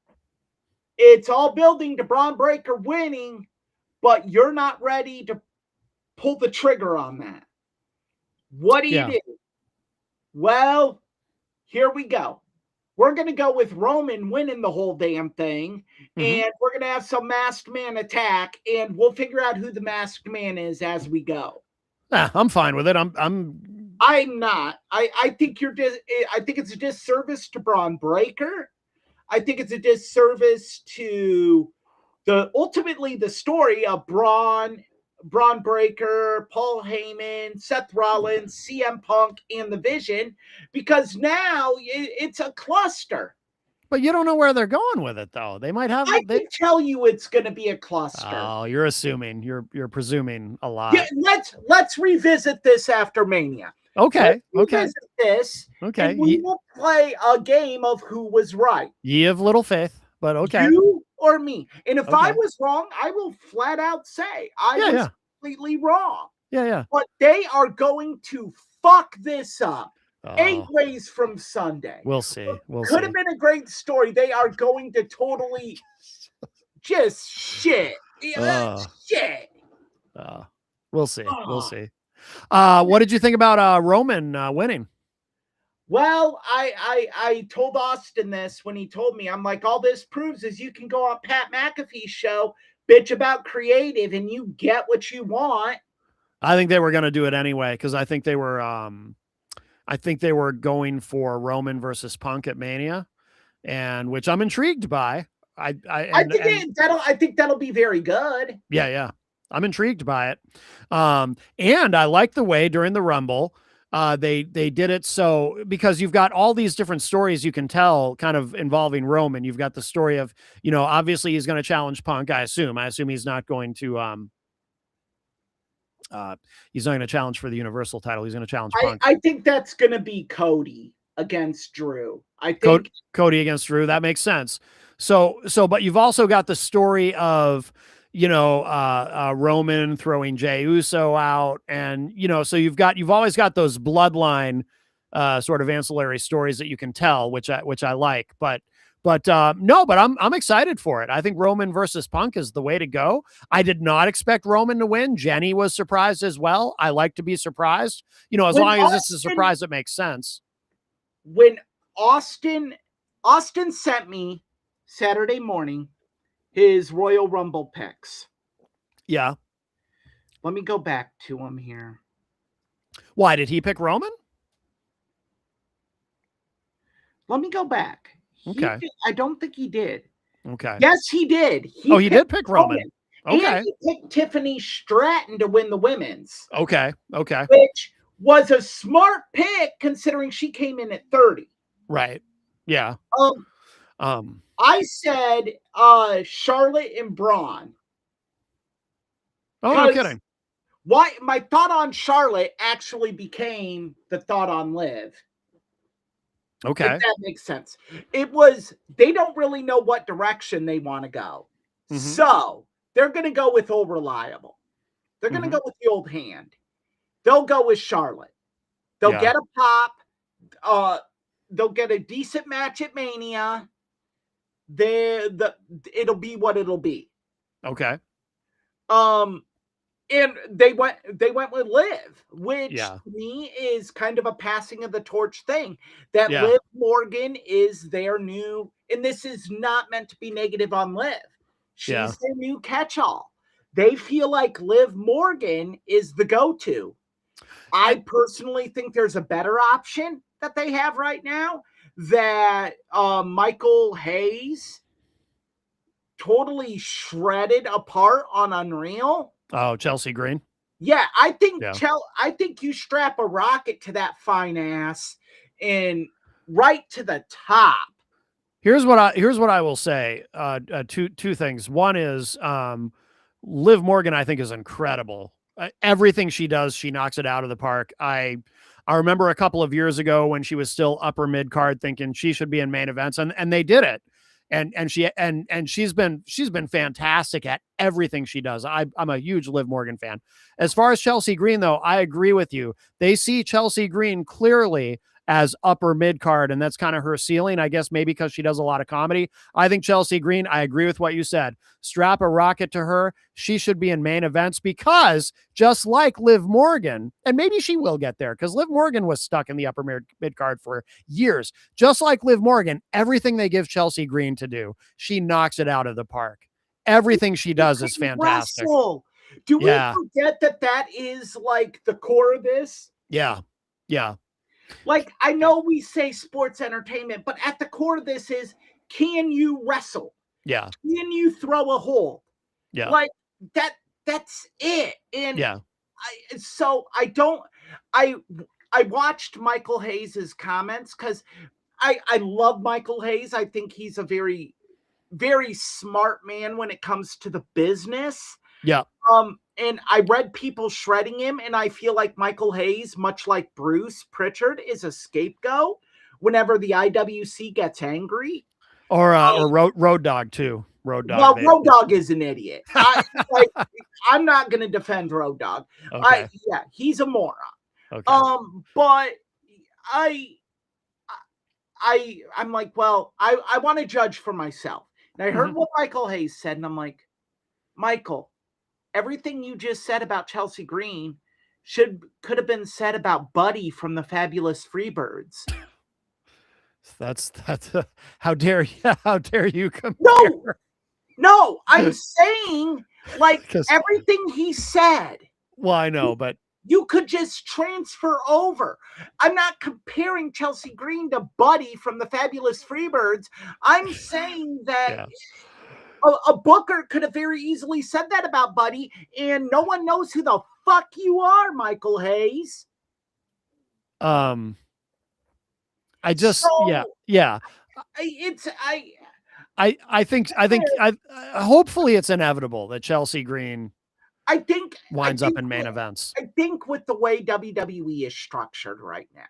B: It's all building to Braun Breaker winning, but you're not ready to pull the trigger on that. What do you do? Well, here we go. We're going to go with Roman winning the whole damn thing, and we're going to have some masked man attack, and we'll figure out who the masked man is as we go.
A: I'm fine with it. I'm
B: not. I think I think it's a disservice to Braun Breaker. I think it's a disservice to ultimately the story of Braun Breaker, Paul Heyman, Seth Rollins, CM Punk, and the Vision, because now it's a cluster.
A: But you don't know where they're going with it, though. They might have.
B: I can tell you it's going to be a cluster.
A: Oh, you're assuming. You're presuming a lot.
B: Yeah, let's revisit this after Mania.
A: Okay.
B: Let's revisit this.
A: Okay.
B: And we will play a game of who was right.
A: Ye of little faith, but okay.
B: You or me. And if I was wrong, I will flat out say I was completely wrong.
A: Yeah.
B: But they are going to fuck this up. 8 ways from Sunday.
A: We'll see.
B: Could have been a great story. They are going to totally just shit. Shit.
A: We'll see. We'll see. What did you think about Roman winning?
B: Well, I told Austin this when he told me. I'm like, all this proves is you can go on Pat McAfee's show, bitch about creative, and you get what you want.
A: I think they were going to do it anyway because I think they were going for Roman versus Punk at Mania, and which I'm intrigued by. I
B: think that'll be very good.
A: Yeah. I'm intrigued by it. And I like the way during the Rumble, they did it. So, because you've got all these different stories you can tell kind of involving Roman. You've got the story of, obviously he's going to challenge Punk. I assume he's not going to, he's not going to challenge for the Universal title. He's going to challenge Punk.
B: I think that's going to be Cody against Drew. I think
A: Cody against Drew. That makes sense. So, but you've also got the story of, Roman throwing Jey Uso out, and so you've always got those bloodline sort of ancillary stories that you can tell, which I like. But I'm excited for it. I think Roman versus Punk is the way to go. I did not expect Roman to win. Jenny was surprised as well. I like to be surprised. As long as it's a surprise that makes sense.
B: When Austin sent me Saturday morning his Royal Rumble picks.
A: Yeah.
B: Let me go back to him here.
A: Why did he pick Roman?
B: Let me go back. I don't think he did.
A: Okay.
B: Yes, he did.
A: He did pick Roman. Okay.
B: And he picked Tiffany Stratton to win the women's.
A: Okay.
B: Which was a smart pick considering she came in at 30.
A: Right. Yeah.
B: Um,
A: Um,
B: I said Charlotte and Braun.
A: oh, no kidding.
B: Why my thought on Charlotte actually became the thought on Liv.
A: Okay.
B: If that makes sense. It was they don't really know what direction they want to go.
A: Mm-hmm.
B: So they're going to go with old reliable. They're going to go with the old hand. They'll go with Charlotte. They'll get a pop. They'll get a decent match at Mania. It'll be what it'll be.
A: Okay.
B: And they went with Liv, which
A: Yeah.
B: to me is kind of a passing of the torch thing. That
A: Yeah.
B: Liv Morgan is their new, and this is not meant to be negative on Liv. She's their new catch-all. They feel like Liv Morgan is the go-to. I personally think there's a better option that they have right now, that Michael Hayes totally shredded apart on Unreal.
A: Oh, Chelsea Green.
B: Yeah, I think I think you strap a rocket to that fine ass and right to the top.
A: Here's what I will say. Two things. One is Liv Morgan, I think, is incredible. Everything she does, she knocks it out of the park. I remember a couple of years ago when she was still upper mid card, thinking she should be in main events, and they did it. And she's been fantastic at everything she does. I'm a huge Liv Morgan fan. As far as Chelsea Green, though, I agree with you. They see Chelsea Green clearly as upper mid card, and that's kind of her ceiling, I guess, maybe because she does a lot of comedy. I think Chelsea Green, I agree with what you said. Strap a rocket to her. She should be in main events, because just like Liv Morgan, and maybe she will get there, because Liv Morgan was stuck in the upper mid card for years. Just like Liv Morgan, everything they give Chelsea Green to do, she knocks it out of the park. Everything she does is fantastic.
B: Do we forget that is like the core of this?
A: Yeah. Yeah.
B: Like, I know we say sports entertainment, but at the core of this is, can you wrestle?
A: Yeah.
B: Can you throw a hold?
A: Yeah.
B: Like that's it. And
A: yeah.
B: I watched Michael Hayes' comments, because I love Michael Hayes. I think he's a very, very smart man when it comes to the business.
A: Yeah.
B: And I read people shredding him, and I feel like Michael Hayes, much like Bruce Pritchard, is a scapegoat whenever the IWC gets angry.
A: Or Road Dogg too. Road Dogg.
B: Well, Road Dogg is an idiot. I'm not going to defend Road Dogg.
A: Okay.
B: He's a moron.
A: Okay.
B: But I'm like, well, I want to judge for myself. And I heard what Michael Hayes said, and I'm like, Michael, everything you just said about Chelsea Green could have been said about Buddy from the Fabulous Freebirds.
A: That's how dare you compare?
B: No, I'm saying, like, everything he said.
A: Well, I know, but
B: you could just transfer over. I'm not comparing Chelsea Green to Buddy from the Fabulous Freebirds. I'm saying that a booker could have very easily said that about Buddy, and no one knows who the fuck you are, Michael Hayes.
A: I think hopefully it's inevitable that Chelsea Green winds up in main events.
B: I think with the way WWE is structured right now,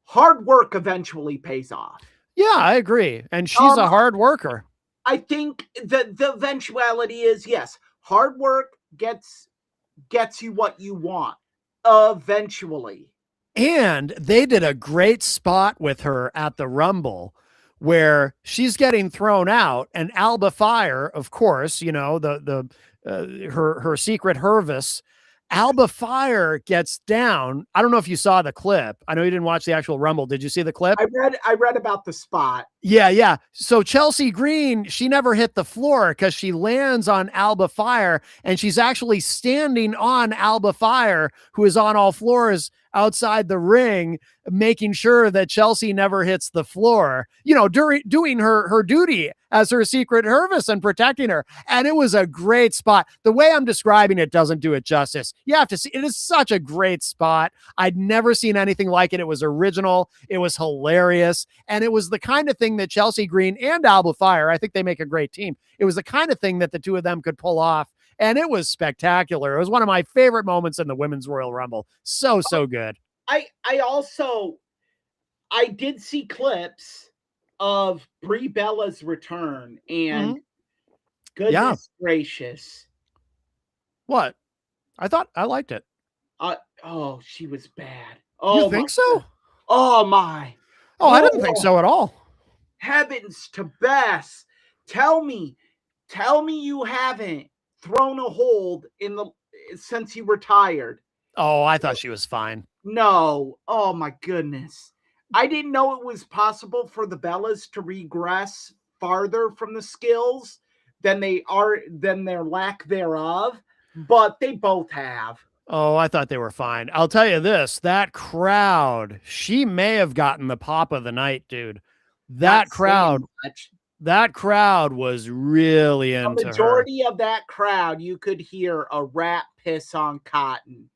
B: hard work eventually pays off.
A: Yeah, I agree. And she's a hard worker.
B: I think the eventuality is, yes, hard work gets you what you want eventually.
A: And they did a great spot with her at the Rumble where she's getting thrown out, and Alba Fire, of course, you know, her secret Hervis, Alba Fire gets down. I don't know if you saw the clip. I know you didn't watch the actual Rumble. Did you see the clip?
B: I read about the spot.
A: Yeah. So Chelsea Green, she never hit the floor because she lands on Alba Fire, and she's actually standing on Alba Fire, who is on all fours outside the ring, making sure that Chelsea never hits the floor, doing her duty as her secret Hervis and protecting her. And it was a great spot. The way I'm describing it doesn't do it justice. You have to see, it is such a great spot. I'd never seen anything like it. It was original. It was hilarious. And it was the kind of thing that Chelsea Green and Alba Fire, I think they make a great team. It was the kind of thing that the two of them could pull off. And it was spectacular. It was one of my favorite moments in the Women's Royal Rumble. So good.
B: I did see clips of Brie Bella's return, and goodness gracious.
A: What? I liked it.
B: She was bad. Oh,
A: you think so?
B: Oh my.
A: Oh, I didn't think so at all.
B: Heavens to Bess. Tell me you haven't thrown a hold since you retired.
A: Oh, I thought she was fine.
B: No. Oh my goodness. I didn't know it was possible for the Bellas to regress farther from the skills than their lack thereof, but they both have.
A: Oh, I thought they were fine. I'll tell you this, that crowd, she may have gotten the pop of the night, dude. That crowd was really into her.
B: The majority of that crowd, you could hear a rat piss on cotton.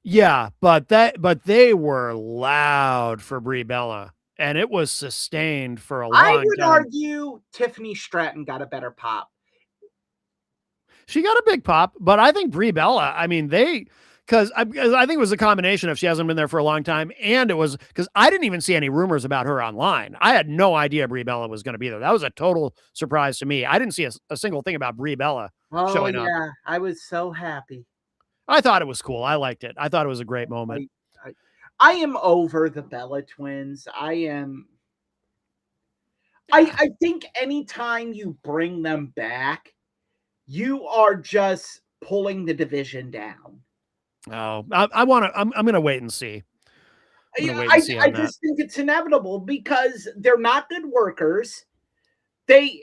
A: Yeah, but they were loud for Brie Bella, and it was sustained for a long time.
B: I would argue Tiffany Stratton got a better pop.
A: She got a big pop, but I think Brie Bella, I mean, because I think it was a combination of she hasn't been there for a long time, and it was because I didn't even see any rumors about her online. I had no idea Brie Bella was going to be there. That was a total surprise to me. I didn't see a single thing about Brie Bella showing up.
B: Yeah, I was so happy.
A: I thought it was cool. I liked it. I thought it was a great moment.
B: I am over the Bella twins. I think anytime you bring them back, you are just pulling the division down.
A: Oh, I'm going to wait and see.
B: I just think it's inevitable because they're not good workers. They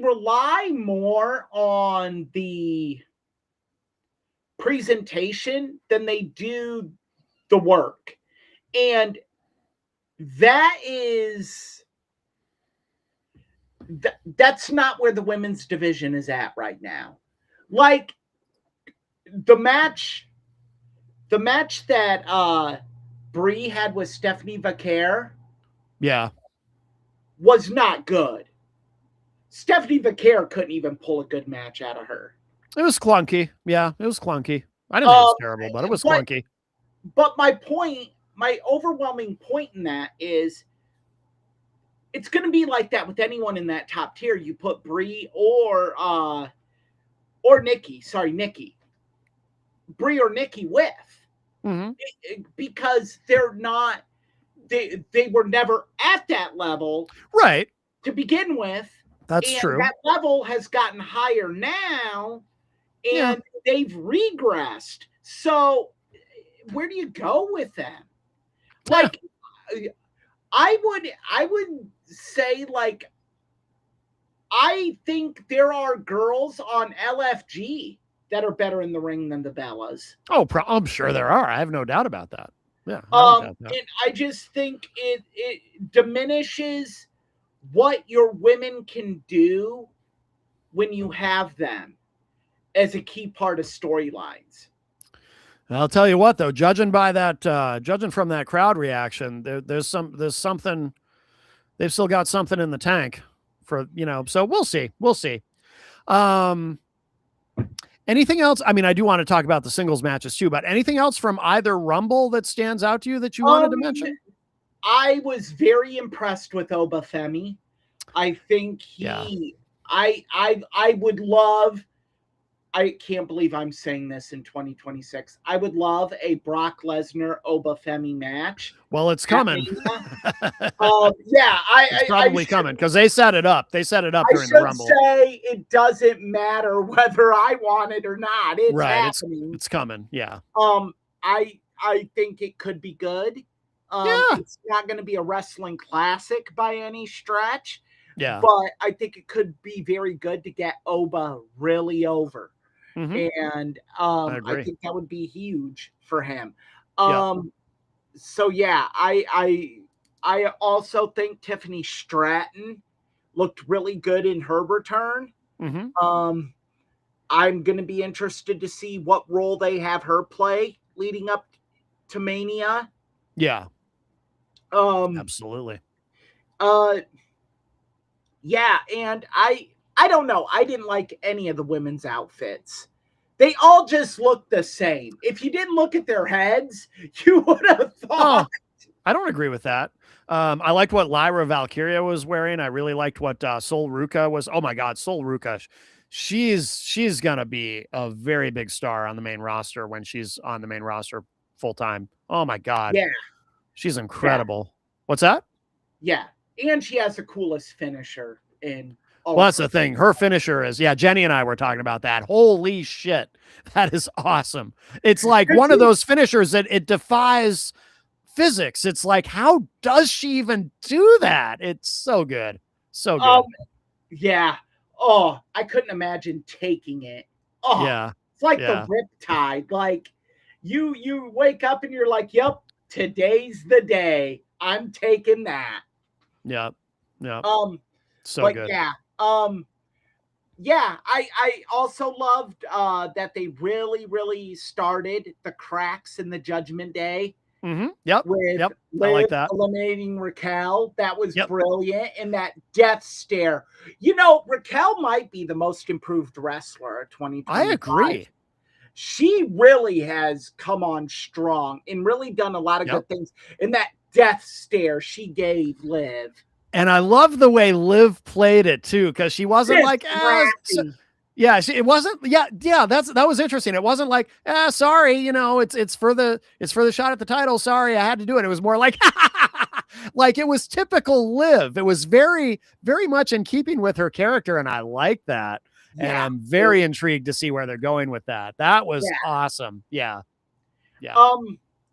B: rely more on the presentation than they do the work. And that's not where the women's division is at right now. Like the match that Brie had with Stephanie Vaquer, was not good. Stephanie Vaquer couldn't even pull a good match out of her.
A: It was clunky. Yeah, it was clunky. I didn't think it was terrible, but it was clunky.
B: But my overwhelming point in that is it's going to be like that with anyone in that top tier. You put Brie or Nikki. Sorry, Nikki. Brie or Nikki with.
A: Mm-hmm.
B: Because they're not, they were never at that level.
A: Right.
B: To begin with.
A: That's true.
B: That level has gotten higher now, and they've regressed. So where do you go with them? Like, I would say, like, I think there are girls on LFG that are better in the ring than the Bellas.
A: Oh, I'm sure there are. I have no doubt about that. Yeah.
B: And I just think it diminishes what your women can do when you have them as a key part of storylines.
A: I'll tell you what, though, judging from that crowd reaction, there's something, they've still got something in the tank for, so we'll see. Anything else? I mean, I do want to talk about the singles matches too, but anything else from either Rumble that stands out to you that you wanted to mention?
B: I was very impressed with Obafemi. I think I would love, I can't believe I'm saying this in 2026. I would love a Brock Lesnar Obafemi match.
A: Well, it's coming.
B: It's
A: probably coming because they set it up. They set it up during the Rumble.
B: Say it doesn't matter whether I want it or not. It's happening.
A: It's coming. Yeah.
B: I think it could be good. It's not going to be a wrestling classic by any stretch.
A: Yeah.
B: But I think it could be very good to get Oba really over. And
A: I
B: I
A: agree.
B: think that would be huge for him.
A: Yeah.
B: So yeah, I also think Tiffany Stratton looked really good in her return.
A: Hmm.
B: Um, I'm going to be interested to see what role they have her play leading up to Mania.
A: Yeah.
B: Um,
A: Absolutely.
B: uh, yeah, and I don't know. I didn't like any of the women's outfits. They all just look the same. If you didn't look at their heads, you would have
A: Oh,
B: thought.
A: I don't agree with that. I liked what Lyra Valkyria was wearing. I really liked what Sol Ruka was. Oh my God, Sol Ruka. She's gonna be a very big star on the main roster when she's on the main roster full time. Oh my God,
B: Yeah,
A: she's
B: yeah,
A: incredible. What's that?
B: yeah. And she has the coolest finisher in all
A: Well,
B: of
A: that's
B: her.
A: the thing. Her finisher is, yeah, Jenny and I were talking about that. Holy shit. That is awesome. It's like
B: Did
A: one of
B: you?
A: those finishers that it defies physics. It's like, how does she even do that? It's so good. So
B: Um,
A: good.
B: yeah. Oh, I couldn't imagine taking it. Oh,
A: Yeah.
B: it's like the
A: Yeah.
B: riptide. Like you wake up and you're like, "Yep, today's the day. I'm taking that."
A: Yeah. Yeah.
B: Um,
A: So
B: but
A: good.
B: yeah. Yeah, I also loved that they really started the cracks in the Judgment Day
A: Yep.
B: with
A: Yep. I
B: Liv
A: like that.
B: eliminating Raquel. That was
A: Yep.
B: brilliant. And that death stare. You know, Raquel might be the most improved wrestler of
A: I
B: 2025.
A: agree.
B: She really has come on strong and really done a lot of
A: Yep.
B: good things. And that death stare she gave Liv.
A: And I love the way Liv played it too, because she wasn't
B: Just
A: like,
B: scrappy.
A: yeah, it wasn't. Yeah. That was interesting. It wasn't like, sorry, it's for the shot at the title. Sorry, I had to do it. It was more like, like it was typical Liv. It was very much in keeping with her character, and I like that. And
B: Yeah.
A: I'm very intrigued to see where they're going with that. That was
B: Yeah.
A: awesome. Yeah, yeah,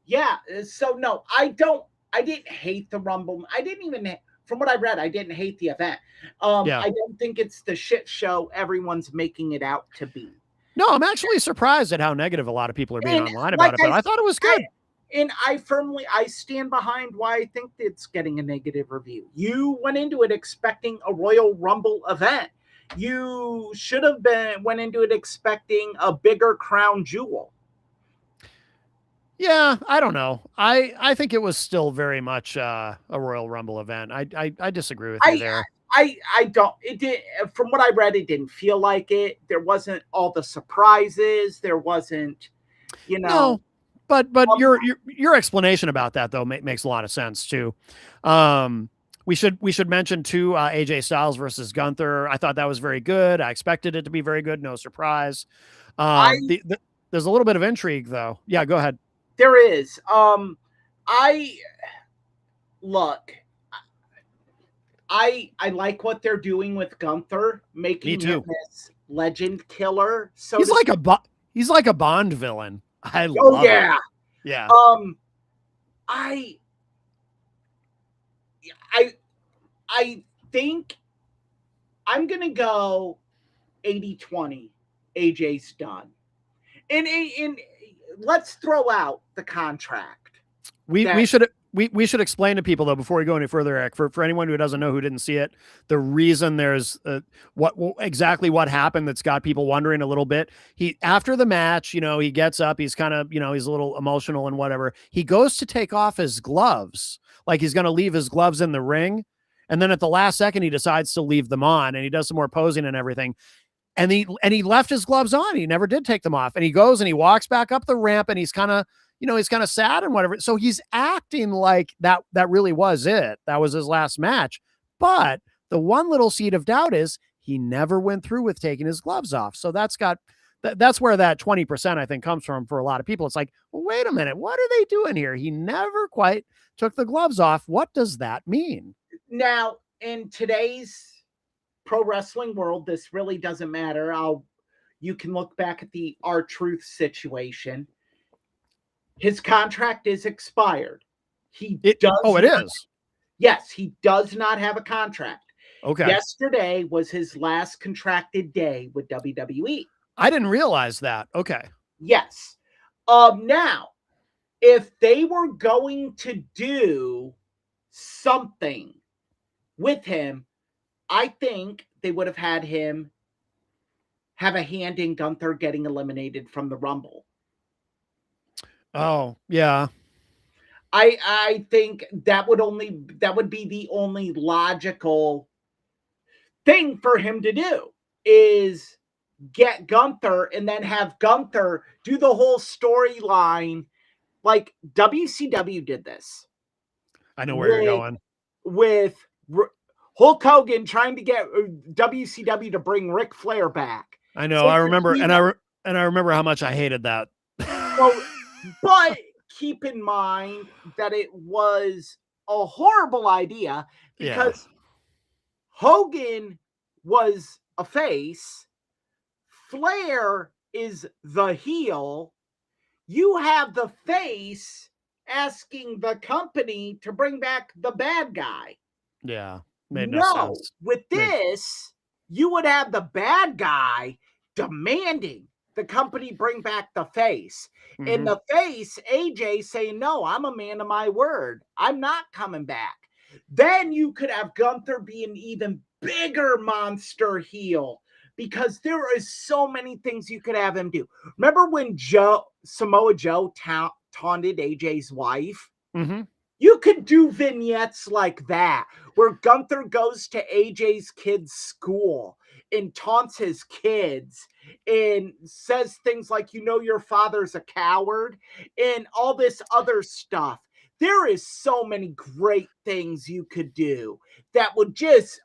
B: Yeah, so no, I didn't hate the Rumble. I didn't even from what I read, I didn't hate the event.
A: yeah.
B: I don't think it's the shit show everyone's making it out to be.
A: No, I'm actually surprised at how negative a lot of people are being
B: And
A: online
B: like
A: about it, but I thought it was
B: I
A: good.
B: and I stand behind why I think it's getting a negative review. You went into it expecting a Royal Rumble event. You should have went into it expecting a bigger crown jewel.
A: Yeah, I don't know. I think it was still very much a Royal Rumble event. I disagree with you
B: I
A: there.
B: I don't. It did. From what I read, it didn't feel like it. There wasn't all the surprises. There wasn't, you know.
A: No, but
B: Um,
A: your explanation about that though makes a lot of sense too. Um, we should mention too AJ Styles versus Gunther. I thought that was very good. I expected it to be very good. No surprise.
B: I
A: There's a little bit of intrigue though. Yeah, go ahead.
B: there is. I look. I like what they're doing with Gunther,
A: Me
B: making him
A: too.
B: this legend killer. So
A: He's
B: to
A: like
B: speak.
A: he's like a Bond villain. I
B: Oh
A: love it.
B: yeah.
A: Yeah.
B: Um. I I I think I'm gonna go 80-20. AJ's done. And let's throw out the contract.
A: We
B: That
A: we should we should explain to people though before we go any further, Eric, for anyone who doesn't know, who didn't see it, the reason there's exactly what happened that's got people wondering a little bit. He after the match, he gets up, he's kind of he's a little emotional and whatever. He goes to take off his gloves, like he's going to leave his gloves in the ring, and then at the last second he decides to leave them on, and he does some more posing and everything. And he left his gloves on. He never did take them off. And he goes and he walks back up the ramp, and he's kind of he's kind of sad and whatever. So he's acting like that really was it. That was his last match. But the one little seed of doubt is he never went through with taking his gloves off. So that's where that 20% I think comes from for a lot of people. It's like, well, wait a minute, what are they doing here? He never quite took the gloves off. What does that mean?
B: now in today's pro wrestling world, this really doesn't matter. You can look back at the R-Truth situation. His contract is expired. He does.
A: Oh, it is.
B: Yes, he does not have a contract.
A: Okay.
B: Yesterday was his last contracted day with WWE.
A: I didn't realize that. Okay.
B: Yes. Now, if they were going to do something with him, I think they would have had him have a hand in Gunther getting eliminated from the Rumble.
A: Oh, yeah.
B: I think that would be the only logical thing for him to do is get Gunther and then have Gunther do the whole storyline. Like WCW did this.
A: I know where you're going.
B: With Hulk Hogan trying to get WCW to bring Ric Flair back.
A: I know. So I remember, and I remember how much I hated that.
B: So, but keep in mind that it was a horrible idea because Hogan was a face, Flair is the heel. You have the face asking the company to bring back the bad guy.
A: Yeah, made no sense.
B: With this, you would have the bad guy demanding the company bring back the face. Mm-hmm. In the face, AJ saying, no, I'm a man of my word. I'm not coming back. Then you could have Gunther be an even bigger monster heel because there is so many things you could have him do. Remember when Samoa Joe taunted AJ's wife?
A: Mm-hmm.
B: You could do vignettes like that where Gunther goes to AJ's kid's school and taunts his kids and says things like, you know, your father's a coward and all this other stuff. There is so many great things you could do that would just,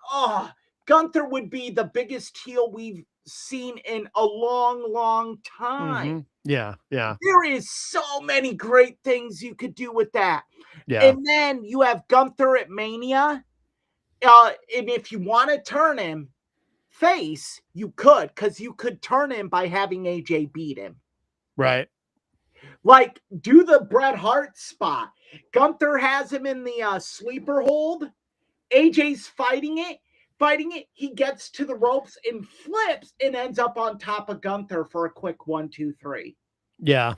B: Gunther would be the biggest heel we've seen in a long, long time.
A: Mm-hmm. Yeah.
B: There is so many great things you could do with that.
A: Yeah.
B: And then you have Gunther at Mania. And if you want to turn him face, you could, because you could turn him by having AJ beat him.
A: Right.
B: Like, do the Bret Hart spot. Gunther has him in the sleeper hold. AJ's fighting it. He gets to the ropes and flips and ends up on top of Gunther for a quick 1, 2, 3.
A: Yeah.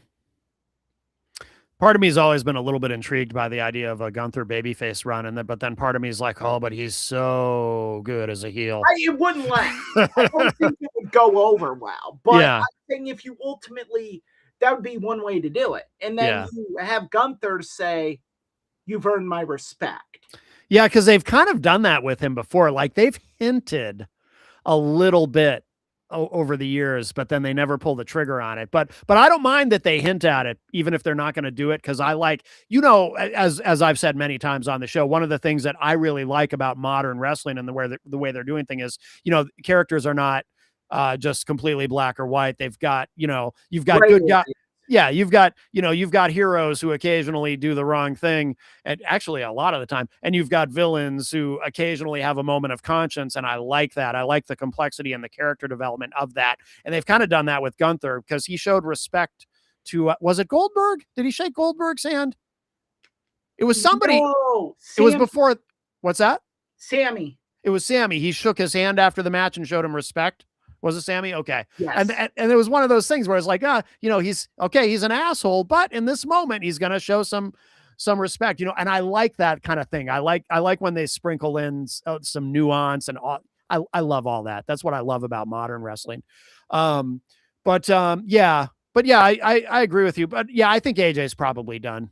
A: Part of me has always been a little bit intrigued by the idea of a Gunther babyface run, but then part of me is like, oh, but he's so good as a heel.
B: It wouldn't last. I don't think it would go over well. But I think if you ultimately, that would be one way to do it. And then you have Gunther say, you've earned my respect.
A: Yeah, because they've kind of done that with him before. Like they've hinted a little bit over the years, but then they never pull the trigger on it. But I don't mind that they hint at it, even if they're not going to do it. Because I like, you know, as I've said many times on the show, one of the things that I really like about modern wrestling and the way they're doing things is, you know, characters are not just completely black or white. They've got, you know, you've got good guys. Yeah, you've got heroes who occasionally do the wrong thing, and actually a lot of the time, and you've got villains who occasionally have a moment of conscience, and I like that. I like the complexity and the character development of that, and they've kind of done that with Gunther because he showed respect to, was it Goldberg? Did he shake Goldberg's hand? It was somebody.
B: No,
A: it was before. What's that?
B: Sammy.
A: It was Sammy. He shook his hand after the match and showed him respect. Was it Sammy? Okay.
B: Yes.
A: And it was one of those things where it's like, you know, he's okay. He's an asshole, but in this moment, he's going to show some respect, you know, and I like that kind of thing. I like when they sprinkle in some nuance and all. I love all that. That's what I love about modern wrestling. I agree with you, but yeah, I think AJ's probably done.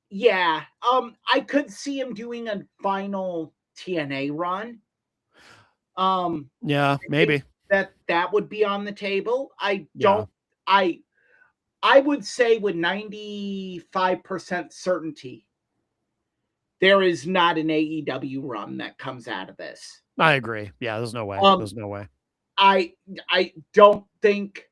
B: Yeah. I could see him doing a final TNA run.
A: Yeah, maybe.
B: That would be on the table. I would say with 95% certainty, there is not an AEW run that comes out of this.
A: I agree. Yeah, there's no way. There's no way.
B: I don't think.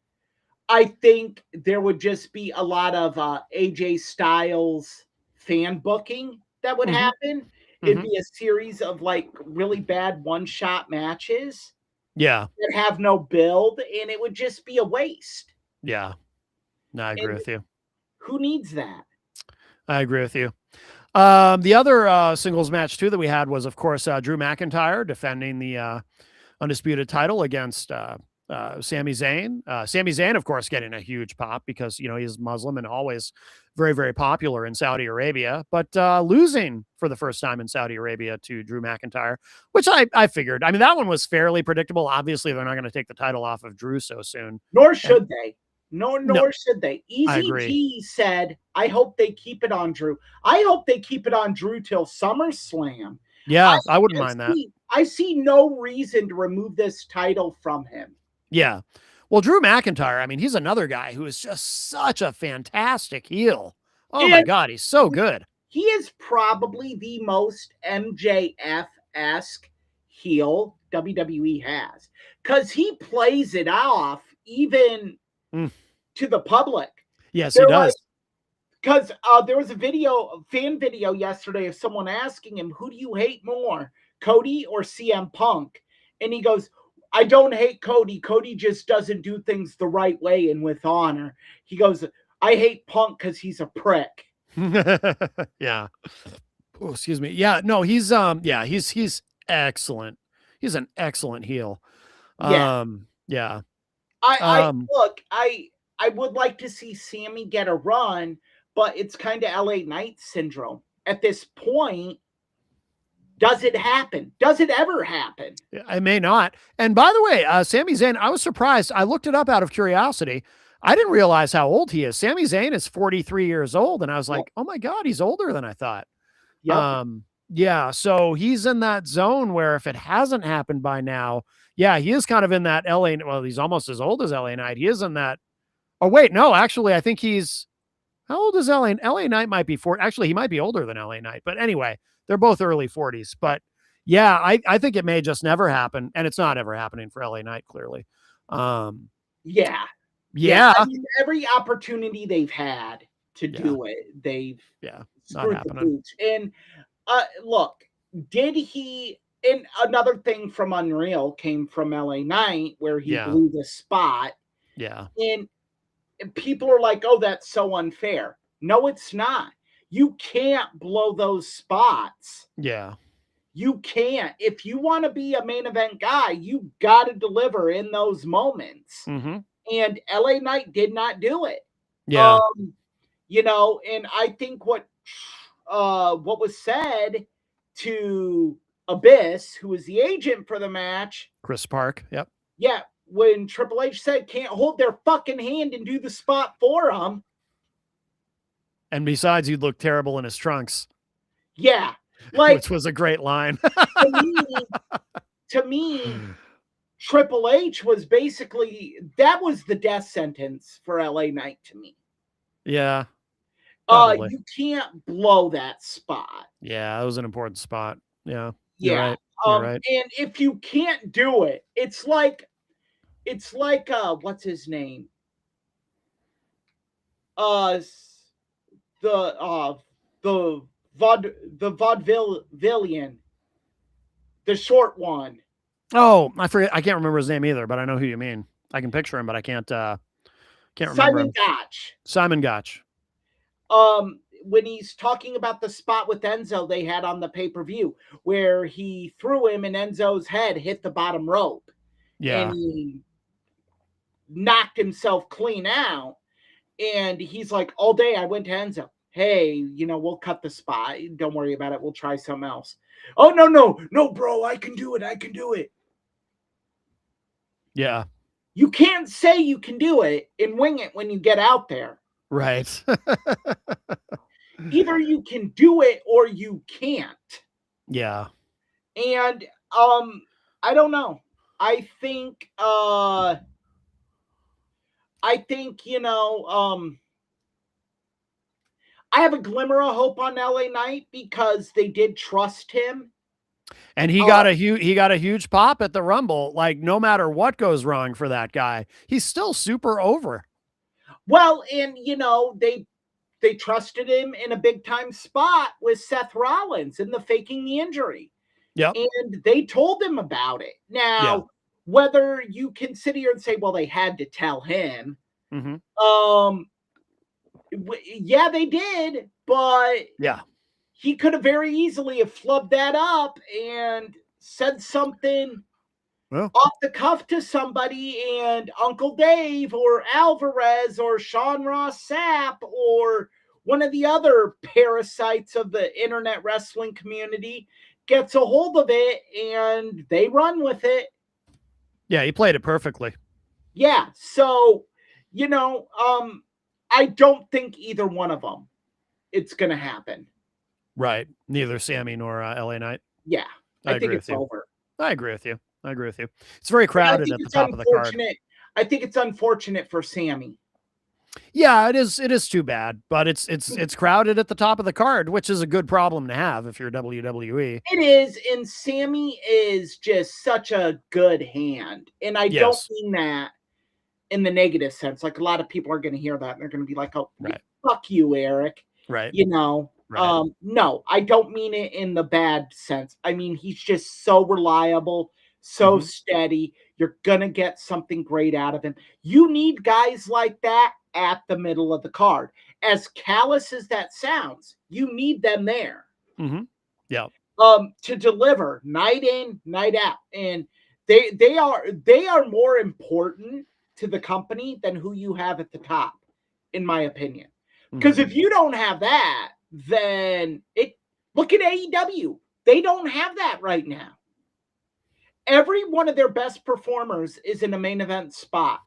B: I think there would just be a lot of AJ Styles fan booking that would happen. It'd be a series of like really bad one-shot matches.
A: Yeah.
B: That have no build, and it would just be a waste.
A: Yeah. No, I agree with you.
B: Who needs that?
A: I agree with you. The other singles match too that we had was, of course, Drew McIntyre defending the undisputed title against Sami Zayn. Sami Zayn, of course, getting a huge pop because, he's Muslim and always very, very popular in Saudi Arabia, but losing for the first time in Saudi Arabia to Drew McIntyre, which I figured. I mean, that one was fairly predictable. Obviously, they're not going to take the title off of Drew so soon.
B: Nor should they. Nor should they.
A: I agree.
B: Easy said, I hope they keep it on Drew. I hope they keep it on Drew till SummerSlam.
A: Yeah, I wouldn't mind that.
B: I see no reason to remove this title from him.
A: Yeah. Well, Drew McIntyre, I mean, he's another guy who is just such a fantastic heel. Oh my God, he's so good.
B: He is probably the most MJF-esque heel WWE has, because he plays it off even to the public.
A: Yes, he does.
B: Because there was a fan video yesterday of someone asking him, who do you hate more, Cody or CM Punk? And he goes, I don't hate Cody. Cody just doesn't do things the right way and with honor. He goes, I hate Punk because he's a prick.
A: Yeah. Oh, excuse me. Yeah, no, he's excellent. He's an excellent heel.
B: Yeah.
A: Yeah.
B: I would like to see Sammy get a run, but it's kind of LA Knight syndrome. At this point, does it happen? Does it ever happen?
A: It may not. And by the way, Sami Zayn, I was surprised. I looked it up out of curiosity. I didn't realize how old he is. Sami Zayn is 43 years old. And I was like, oh my God, he's older than I thought.
B: Yep.
A: Yeah. So he's in that zone where if it hasn't happened by now, yeah, he is kind of in that LA. Well, he's almost as old as LA Knight. He is in that. Oh, wait, no, actually, I think he's, how old is LA Knight? Might be 40. Actually, he might be older than LA Knight. But anyway, they're both early 40s. But yeah, I think it may just never happen. And it's not ever happening for LA Knight, clearly.
B: Yeah. I mean, every opportunity they've had to do it, they've screwed the boots. And look, did he? And another thing from Unreal came from LA Knight where he blew the spot.
A: Yeah.
B: And people are like, oh, that's so unfair. No, it's not. You can't blow those spots.
A: Yeah.
B: You can't. If you want to be a main event guy, you got to deliver in those moments.
A: Mm-hmm.
B: And LA Knight did not do it.
A: Yeah.
B: And I think what was said to Abyss, who was the agent for the match,
A: Chris Park. Yep.
B: Yeah. When Triple H said can't hold their fucking hand and do the spot for them.
A: And besides, you'd look terrible in his trunks.
B: Yeah.
A: Which was a great line.
B: to me, Triple H was basically, that was the death sentence for LA Knight to me.
A: Yeah.
B: You can't blow that spot.
A: Yeah, that was an important spot. Yeah.
B: Yeah.
A: You're right.
B: And if you can't do it, it's like what's his name? The vaudevillian, the short one.
A: Oh, I forget. I can't remember his name either, but I know who you mean. I can picture him, but I can't remember.
B: Simon Gotch.
A: Simon Gotch.
B: When he's talking about the spot with Enzo they had on the pay-per-view where he threw him and Enzo's head hit the bottom rope.
A: Yeah.
B: And he knocked himself clean out. And he's like, all day I went to Enzo. Hey, we'll cut the spot. Don't worry about it. We'll try something else. Oh, no, bro. I can do it.
A: Yeah.
B: You can't say you can do it and wing it when you get out there.
A: Right.
B: Either you can do it or you can't.
A: Yeah.
B: And I don't know. I think I have a glimmer of hope on LA Knight because they did trust him.
A: And he got a huge pop at the Rumble. Like, no matter what goes wrong for that guy, he's still super over.
B: Well, and they trusted him in a big time spot with Seth Rollins in the faking the injury.
A: Yep.
B: And they told him about it. Now, whether you can sit here and say, well, they had to tell him.
A: Mm-hmm.
B: Yeah, they did, but he could have very easily have flubbed that up and said something
A: Well,
B: off the cuff to somebody, and Uncle Dave or Alvarez or Sean Ross Sapp or one of the other parasites of the internet wrestling community gets a hold of it and they run with it.
A: yeah, he played it perfectly.
B: Yeah. So, I don't think either one of them it's going to happen.
A: Right. Neither Sammy nor LA Knight.
B: Yeah. I think
A: agree
B: it's
A: with you.
B: over.
A: I agree with you. It's very crowded at the top of the card.
B: I think it's unfortunate for Sammy.
A: Yeah, it is. It is too bad, but it's crowded at the top of the card, which is a good problem to have if you're WWE.
B: It is, and Sammy is just such a good hand, and I don't mean that in the negative sense. Like, a lot of people are going to hear that and they're going to be like, "Oh,
A: right.
B: Fuck you, Eric."
A: Right.
B: Right. No, I don't mean it in the bad sense. I mean, he's just so reliable, so steady. You're going to get something great out of him. You need guys like that at the middle of the card. As callous as that sounds, you need them there.
A: Yeah.
B: To deliver night in, night out. And they are more important to the company than who you have at the top, in my opinion. Because if you don't have that, then look at AEW. They don't have that right now. Every one of their best performers is in a main event spot.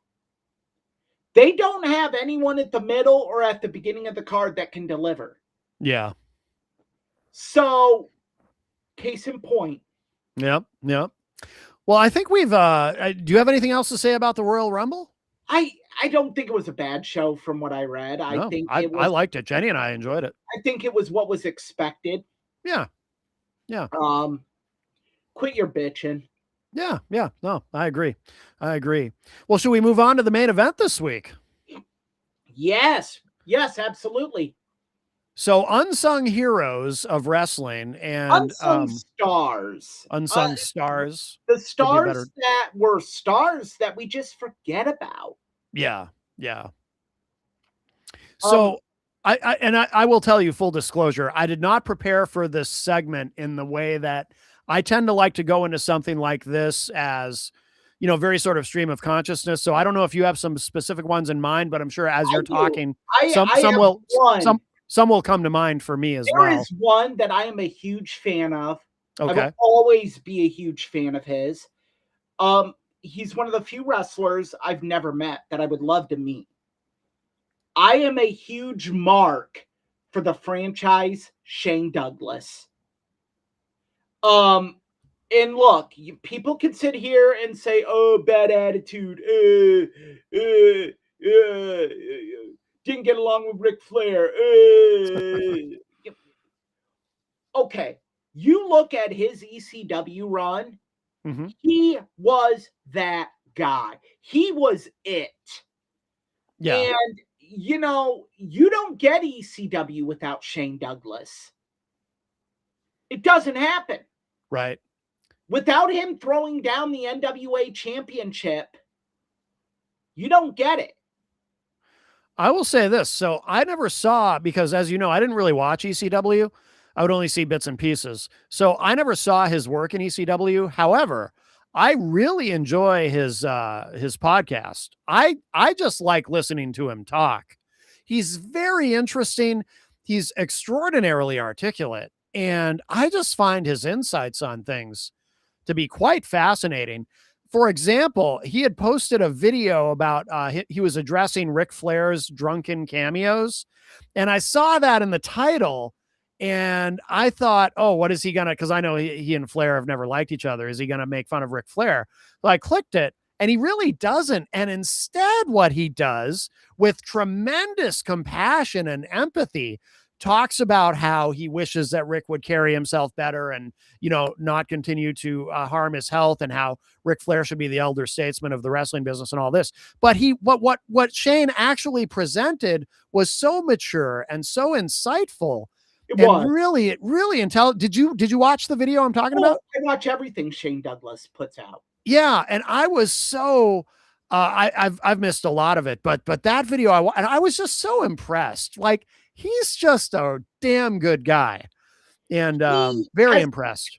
B: They don't have anyone at the middle or at the beginning of the card that can deliver.
A: Yeah.
B: So, case in point.
A: Yep. Yep. Well, I think we've, do you have anything else to say about the Royal Rumble?
B: I don't think it was a bad show from what I read.
A: No, I liked it. Jenny and I enjoyed it.
B: I think it was what was expected.
A: Yeah. Yeah.
B: Quit your bitching.
A: Yeah. Yeah. No, I agree. Well, should we move on to the main event this week?
B: Yes. Yes, absolutely.
A: So, unsung heroes of wrestling and
B: unsung stars.
A: Unsung stars.
B: The stars that were stars that we just forget about.
A: Yeah. Yeah. So, I will tell you, full disclosure, I did not prepare for this segment in the way that I tend to like to go into something like this as, very sort of stream of consciousness. So I don't know if you have some specific ones in mind, but I'm sure as you're talking, some will come to mind for me as well.
B: There is one that I am a huge fan of.
A: Okay.
B: I will always be a huge fan of his. He's one of the few wrestlers I've never met that I would love to meet. I am a huge mark for the franchise Shane Douglas. And look, people can sit here and say, "Oh, bad attitude. Didn't get along with Ric Flair." Okay, you look at his ECW run. He was that guy. He was it.
A: Yeah.
B: And, you don't get ECW without Shane Douglas. It doesn't happen.
A: Right.
B: Without him throwing down the NWA championship, you don't get it.
A: I will say this. So I never saw, because as you know, I didn't really watch ECW. I would only see bits and pieces. So I never saw his work in ECW. However, I really enjoy his podcast. I just like listening to him talk. He's very interesting. He's extraordinarily articulate. And I just find his insights on things to be quite fascinating. For example, he had posted a video about, he was addressing Ric Flair's drunken cameos. And I saw that in the title. And I thought, oh, what is he going to, because I know he and Flair have never liked each other. Is he going to make fun of Ric Flair? So I clicked it and he really doesn't. And instead, what he does with tremendous compassion and empathy talks about how he wishes that Rick would carry himself better and, not continue to harm his health, and how Ric Flair should be the elder statesman of the wrestling business and all this. But what Shane actually presented was so mature and so insightful. And really intelligent. Did you watch the video I'm talking about?
B: I watch everything Shane Douglas puts out.
A: Yeah, and I was so I've missed a lot of it, but that video I was just so impressed. Like, he's just a damn good guy, and very impressed.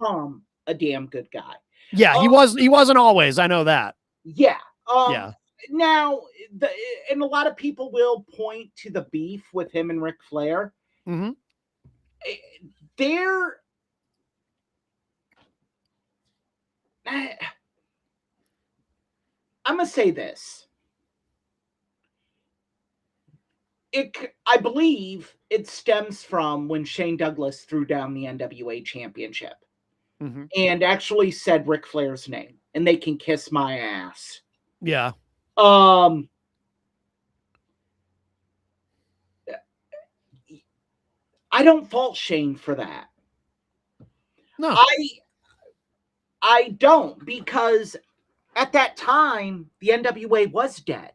B: A damn good guy.
A: Yeah, he wasn't always. I know that.
B: Yeah.
A: Yeah.
B: Now, and a lot of people will point to the beef with him and Ric Flair.
A: Mm-hmm.
B: There, I'm gonna say this. I believe it stems from when Shane Douglas threw down the NWA championship and actually said Ric Flair's name, and they can kiss my ass.
A: Yeah.
B: I don't fault Shane for that.
A: No.
B: I don't, because at that time the NWA was dead.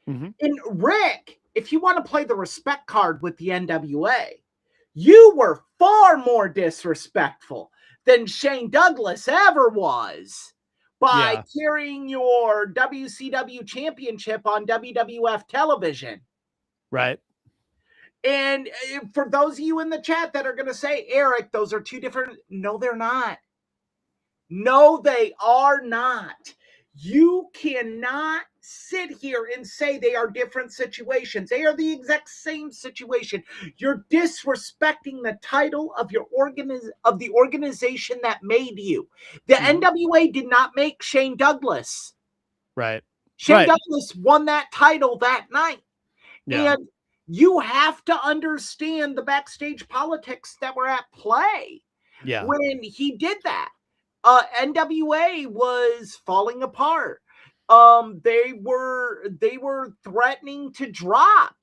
B: And Rick, if you want to play the respect card with the NWA, you were far more disrespectful than Shane Douglas ever was by carrying your WCW championship on WWF television.
A: Right.
B: And for those of you in the chat that are going to say, Eric, those are two different. No, they're not. No, they are not. You cannot sit here and say they are different situations. They are the exact same situation. You're disrespecting the title of your of the organization that made you. The NWA did not make Shane Douglas.
A: Right.
B: Shane Douglas won that title that night.
A: Yeah.
B: And you have to understand the backstage politics that were at play when he did that. NWA was falling apart. They were threatening to drop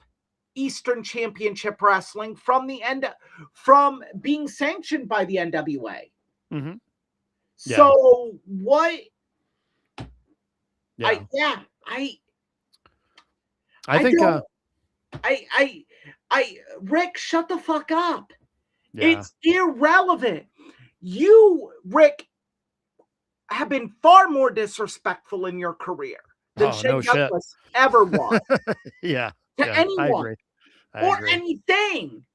B: Eastern Championship Wrestling from being sanctioned by the NWA. So what?
A: Yeah.
B: I think Rick, shut the fuck up. Yeah. It's irrelevant. You, Rick, have been far more disrespectful in your career than Shane Douglas ever was.
A: To
B: anyone or anything.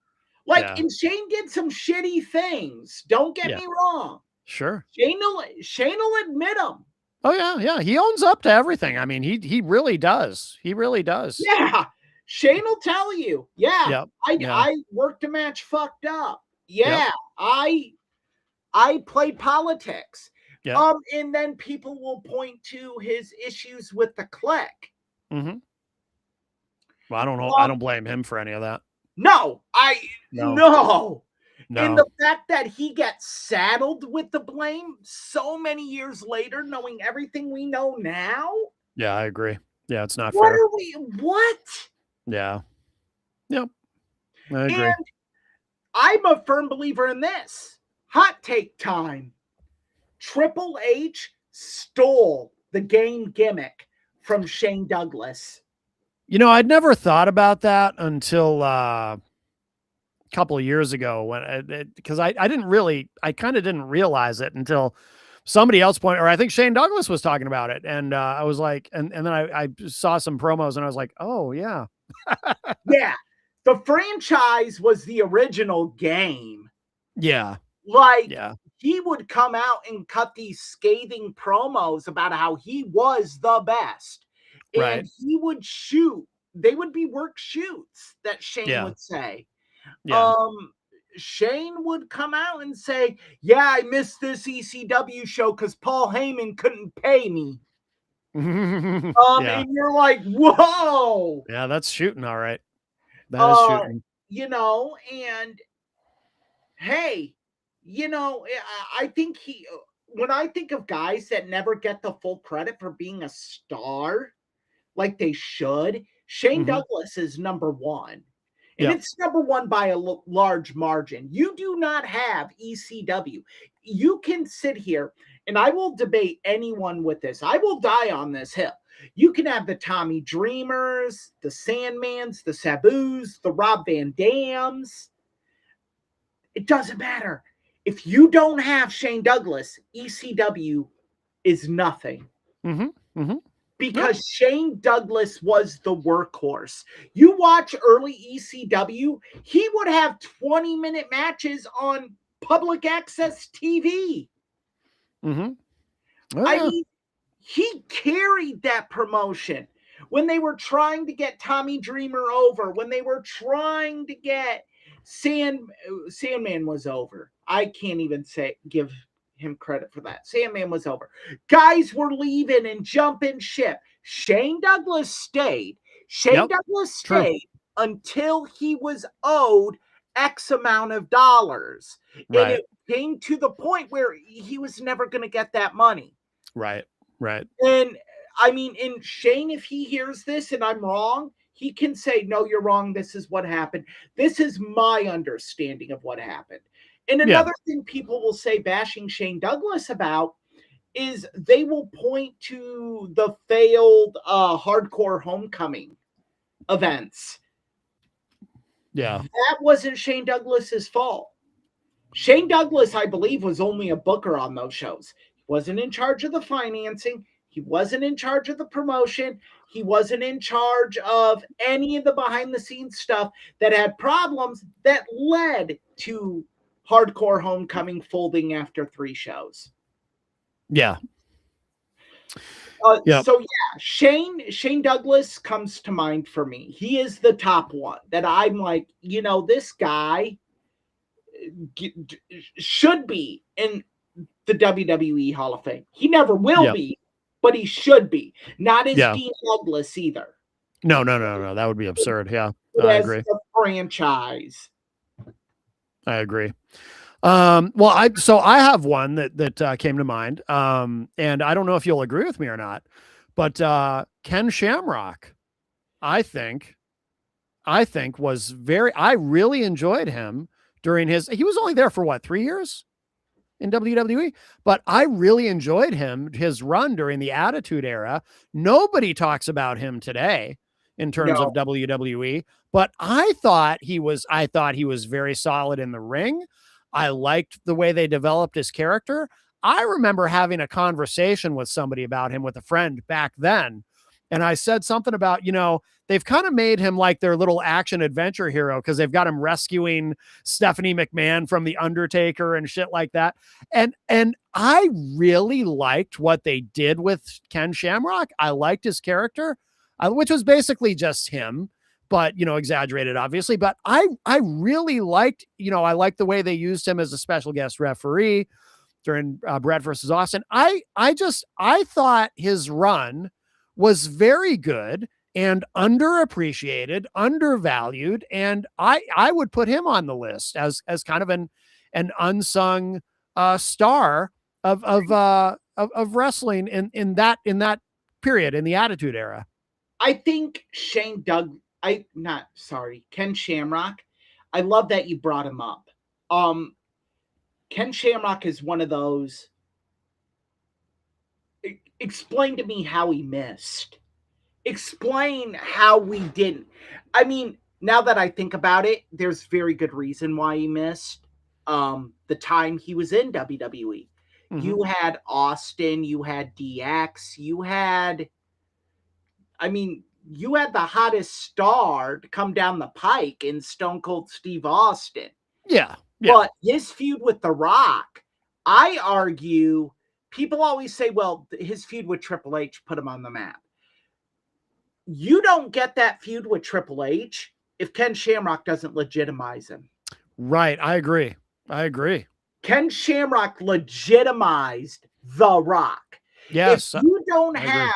B: And Shane did some shitty things. Don't get me wrong.
A: Sure.
B: Shane will admit them.
A: Oh yeah. He owns up to everything. I mean, he really does. He really does.
B: Yeah. Shane will tell you. Yeah. I worked a match fucked up. Yeah. I played politics. And then people will point to his issues with the Click.
A: Well, I don't know. I don't blame him for any of that.
B: No. And the fact that he gets saddled with the blame so many years later, knowing everything we know now.
A: Yeah, I agree. Yeah, it's not fair.
B: What?
A: Yeah. Yep. I agree.
B: And I'm a firm believer in this. Hot take time. Triple H stole the game gimmick from Shane Douglas.
A: You know, I'd never thought about that until a couple of years ago because I kind of didn't realize it until somebody else pointed, or I think Shane Douglas was talking about it. And I was like, and then I saw some promos and I was like, oh yeah.
B: Yeah. The franchise was the original game.
A: Yeah.
B: He would come out and cut these scathing promos about how he was the best. And he would shoot. They would be work shoots that Shane would say. Shane would come out and say, yeah, I missed this ECW show because Paul Heyman couldn't pay me. And you're like, whoa.
A: Yeah, that's shooting. All right. That is shooting.
B: And hey, I think when I think of guys that never get the full credit for being a star like they should, Shane Douglas is number one. And it's number one by a large margin. You do not have ECW. You can sit here, and I will debate anyone with this. I will die on this hill. You can have the Tommy Dreamers, the Sandmans, the Sabu's, the Rob Van Dams. It doesn't matter. If you don't have Shane Douglas, ECW is nothing. Because Shane Douglas was the workhorse. You watch early ECW, he would have 20-minute matches on public access TV.
A: Oh,
B: I
A: yeah.
B: mean, he carried that promotion when they were trying to get Tommy Dreamer over, when they were trying to get Sandman was over. I can't even give him credit for that. Sandman was over. Guys were leaving and jumping ship. Shane Douglas stayed. Shane
A: Yep.
B: Douglas
A: True.
B: stayed until he was owed X amount of dollars. And
A: Right.
B: it came to the point where he was never going to get that money.
A: Right. Right.
B: And I mean, and Shane, if he hears this and I'm wrong, he can say, no, you're wrong. This is what happened. This is my understanding of what happened. And
A: Yeah.
B: another thing people will say bashing Shane Douglas about is they will point to the failed hardcore homecoming events.
A: Yeah.
B: That wasn't Shane Douglas's fault. Shane Douglas, I believe, was only a booker on those shows. He wasn't in charge of the financing. He wasn't in charge of the promotion. He wasn't in charge of any of the behind the scenes stuff that had problems that led to Hardcore Homecoming folding after 3 shows.
A: Yeah.
B: So yeah, Shane Douglas comes to mind for me. He is the top one that I'm like, this guy should be in the WWE Hall of Fame. He never will be, but he should be. Not as Dean Douglas either.
A: No. That would be absurd. Yeah, I agree.
B: The franchise.
A: I agree. Well, I have one that came to mind. And I don't know if you'll agree with me or not, but Ken Shamrock, I think was I really enjoyed him during he was only there for what, 3 years in WWE, but I really enjoyed his run during the Attitude Era. Nobody talks about him today in terms of WWE, but I thought he was very solid in the ring. I liked the way they developed his character. I remember having a conversation with somebody about him with a friend back then. And I said something about, they've kind of made him like their little action adventure hero because they've got him rescuing Stephanie McMahon from The Undertaker and shit like that. And I really liked what they did with Ken Shamrock. I liked his character, which was basically just him, but, exaggerated, obviously. But I really liked, I liked the way they used him as a special guest referee during Brett versus Austin. I thought his run was very good and underappreciated, undervalued, and I would put him on the list as kind of an unsung star of wrestling in that period, in the Attitude Era.
B: I think Ken Shamrock. I love that you brought him up. Ken Shamrock is one of those. Explain to me how he missed. Explain how we didn't. I mean, now that I think about it, there's very good reason why he missed the time he was in WWE. Mm-hmm. You had Austin, you had DX, you had the hottest star to come down the pike in Stone Cold Steve Austin.
A: Yeah.
B: But his feud with The Rock, I argue, people always say, well, his feud with Triple H put him on the map. You don't get that feud with Triple H if Ken Shamrock doesn't legitimize him.
A: Right. I agree.
B: Ken Shamrock legitimized The Rock.
A: Yes.
B: If you don't have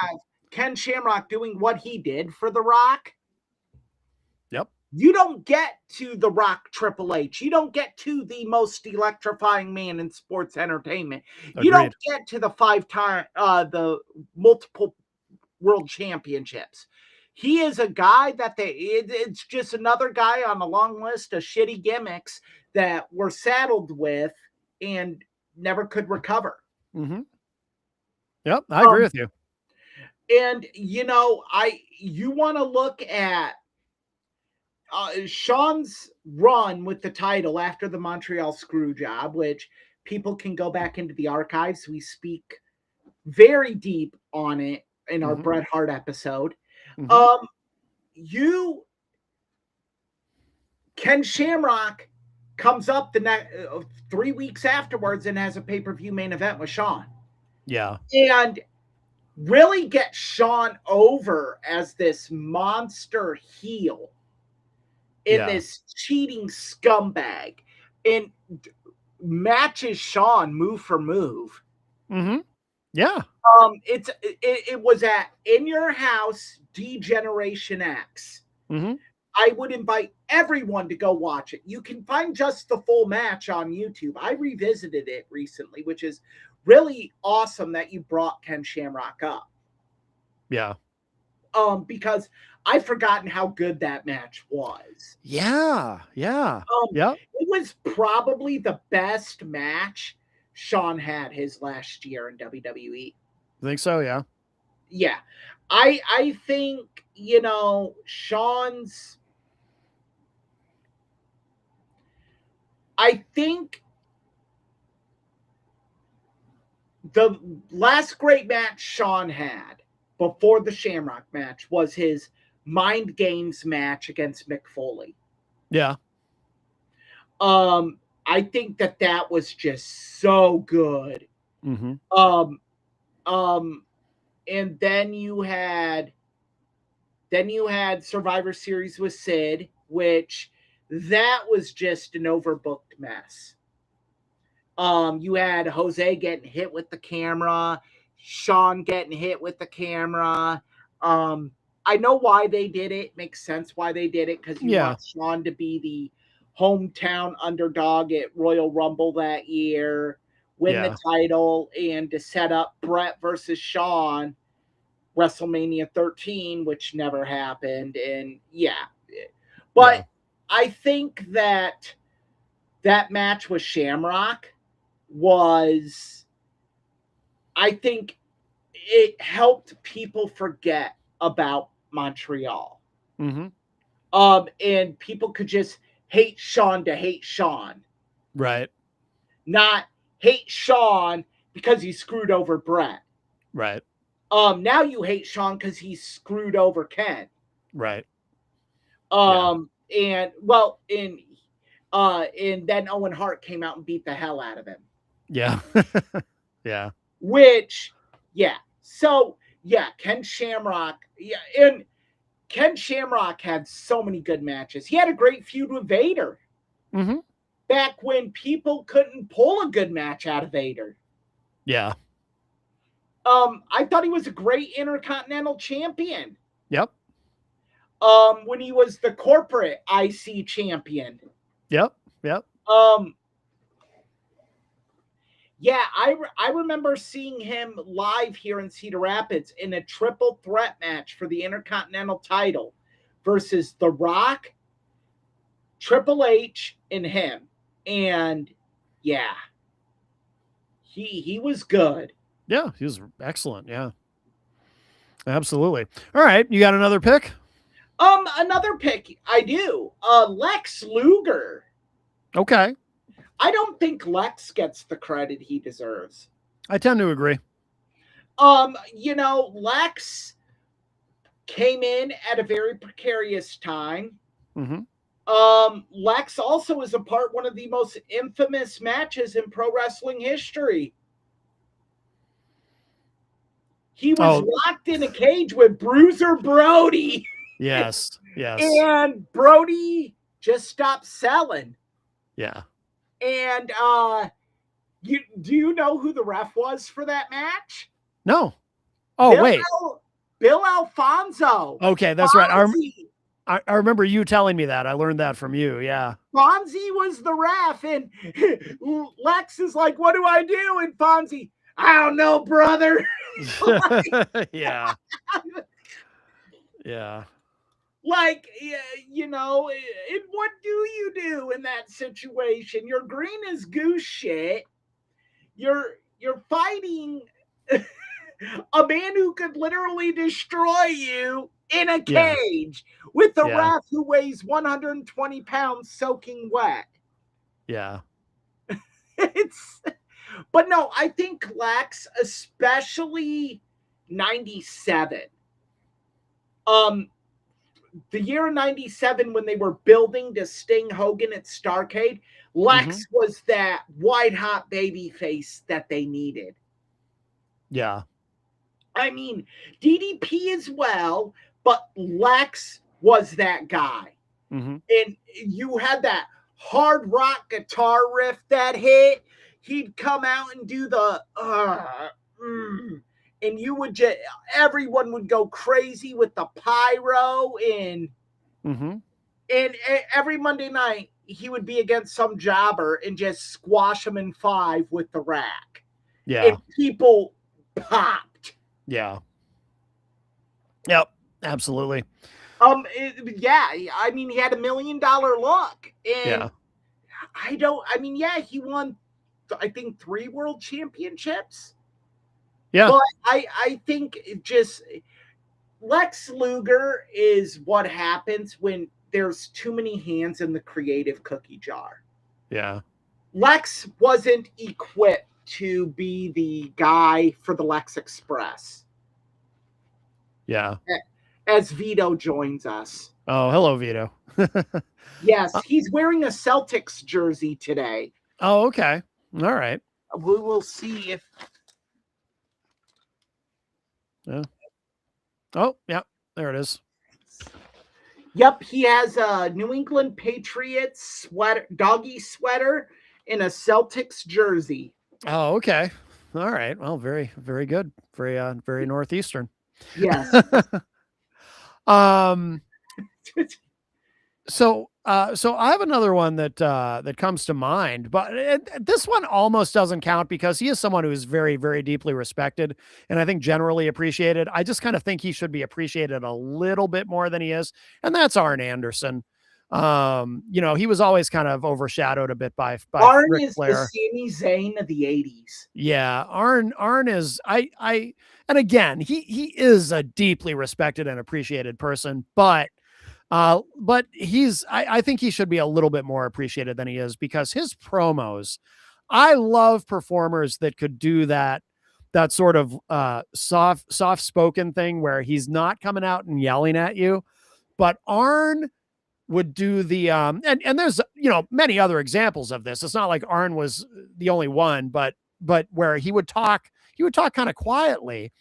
B: Ken Shamrock doing what he did for The Rock, you don't get to The Rock Triple H. You don't get to the most electrifying man in sports entertainment. Agreed. You don't get to the 5-time, the multiple world championships. He is a guy that it's just another guy on a long list of shitty gimmicks that we're saddled with and never could recover.
A: Mm-hmm. Yep, I agree with you.
B: And, you want to look at Sean's run with the title after the Montreal Screwjob, which people can go back into the archives. We speak very deep on it in our Bret Hart episode. Mm-hmm. Ken Shamrock comes up the next 3 weeks afterwards and has a pay-per-view main event with Sean.
A: Yeah.
B: And really get Shawn over as this monster heel in
A: Yeah.
B: this cheating scumbag and matches Shawn move for move.
A: Mm-hmm. Yeah.
B: It was at In Your House D-Generation X.
A: Mm-hmm.
B: I would invite everyone to go watch it. You can find just the full match on YouTube. I revisited it recently, which is really awesome that you brought Ken Shamrock up.
A: Yeah.
B: Because I've forgotten how good that match was.
A: Yeah. Yeah. Yeah.
B: It was probably the best match Shawn had his last year in WWE.
A: I think so. Yeah.
B: Yeah. I think, you know, Shawn's I think the last great match Shawn had before the Shamrock match was his Mind Games match against Mick Foley.
A: Yeah.
B: I think that was just so good.
A: Mm-hmm.
B: And then you had Survivor Series with Sid, which that was just an overbooked mess. You had Jose getting hit with the camera, Shawn getting hit with the camera. I know why they did it. Makes sense why they did it, because you want Shawn to be the hometown underdog at Royal Rumble that year, win the title, and to set up Brett versus Shawn WrestleMania 13, which never happened. And but I think that match with Shamrock was, I think it helped people forget about Montreal.
A: Mm-hmm.
B: And people could just hate Shawn to hate Shawn.
A: Right.
B: Not hate Shawn because he screwed over Brett.
A: Right.
B: Now you hate Shawn because he screwed over Ken.
A: Right.
B: And then Owen Hart came out and beat the hell out of him.
A: Yeah. Yeah.
B: So Ken Shamrock. Yeah, and Ken Shamrock had so many good matches. He had a great feud with Vader.
A: Mm-hmm.
B: Back when people couldn't pull a good match out of Vader.
A: Yeah.
B: I thought he was a great Intercontinental Champion.
A: Yep.
B: When he was the corporate IC champion.
A: Yep. Yep.
B: I remember seeing him live here in Cedar Rapids in a triple threat match for the Intercontinental title versus The Rock, Triple H, and him. And he was good.
A: Yeah, he was excellent. Yeah. Absolutely. All right. You got another pick?
B: Another pick. I do. Lex Luger.
A: Okay.
B: I don't think Lex gets the credit he deserves.
A: I tend to agree.
B: Lex came in at a very precarious time.
A: Mm-hmm.
B: Lex also is one of the most infamous matches in pro wrestling history. He was locked in a cage with Bruiser Brody.
A: Yes. Yes.
B: And Brody just stopped selling.
A: Yeah.
B: And do you know who the ref was for that match?
A: No. Oh, wait.
B: Bill Alfonso.
A: Okay, that's Fonzie. Right. I remember you telling me that. I learned that from you. Yeah.
B: Fonzie was the ref, and Lex is like, "What do I do?" And Fonzie, "I don't know, brother."
A: Yeah. Yeah.
B: Like, and what do you do in that situation? You're green as goose shit. You're fighting a man who could literally destroy you in a cage with a ref who weighs 120 pounds soaking wet.
A: Yeah.
B: But no, I think Lex, especially 97. The year 97, when they were building to Sting Hogan at Starrcade, Lex was that white hot baby face that they needed.
A: Yeah.
B: I mean, DDP as well, but Lex was that guy.
A: Mm-hmm.
B: And you had that hard rock guitar riff that hit. He'd come out and do the and you would just everyone would go crazy with the pyro
A: Mm-hmm.
B: and every Monday night he would be against some jobber and just squash him in 5 with the rack.
A: Yeah.
B: And people popped.
A: Yeah. Yep. Absolutely.
B: Yeah, I mean, he had $1 million look, and
A: yeah.
B: he won, I think, 3 world championships.
A: Yeah.
B: But I think just Lex Luger is what happens when there's too many hands in the creative cookie jar.
A: Yeah.
B: Lex wasn't equipped to be the guy for the Lex Express.
A: Yeah.
B: As Vito joins us.
A: Oh, hello, Vito.
B: Yes, he's wearing a Celtics jersey today.
A: Oh, okay. All right.
B: We will see if.
A: Yeah. Oh, yeah. There it is.
B: Yep, he has a New England Patriots sweater, doggy sweater, and a Celtics jersey.
A: Oh, okay. All right. Well, very, very good. Very Northeastern.
B: Yes.
A: So I have another one that comes to mind, but this one almost doesn't count because he is someone who is very, very deeply respected and I think generally appreciated. I just kind of think he should be appreciated a little bit more than he is, and that's Arn Anderson. He was always kind of overshadowed a bit by
B: Arn
A: Ric
B: is
A: Flair.
B: the Sami Zayn of the 80s.
A: Yeah, Arn is and again, he is a deeply respected and appreciated person, but I think he should be a little bit more appreciated than he is because his promos, I love performers that could do that sort of soft spoken thing where he's not coming out and yelling at you, but Arn would do the and there's many other examples of this. It's not like Arn was the only one, but where he would talk kind of quietly,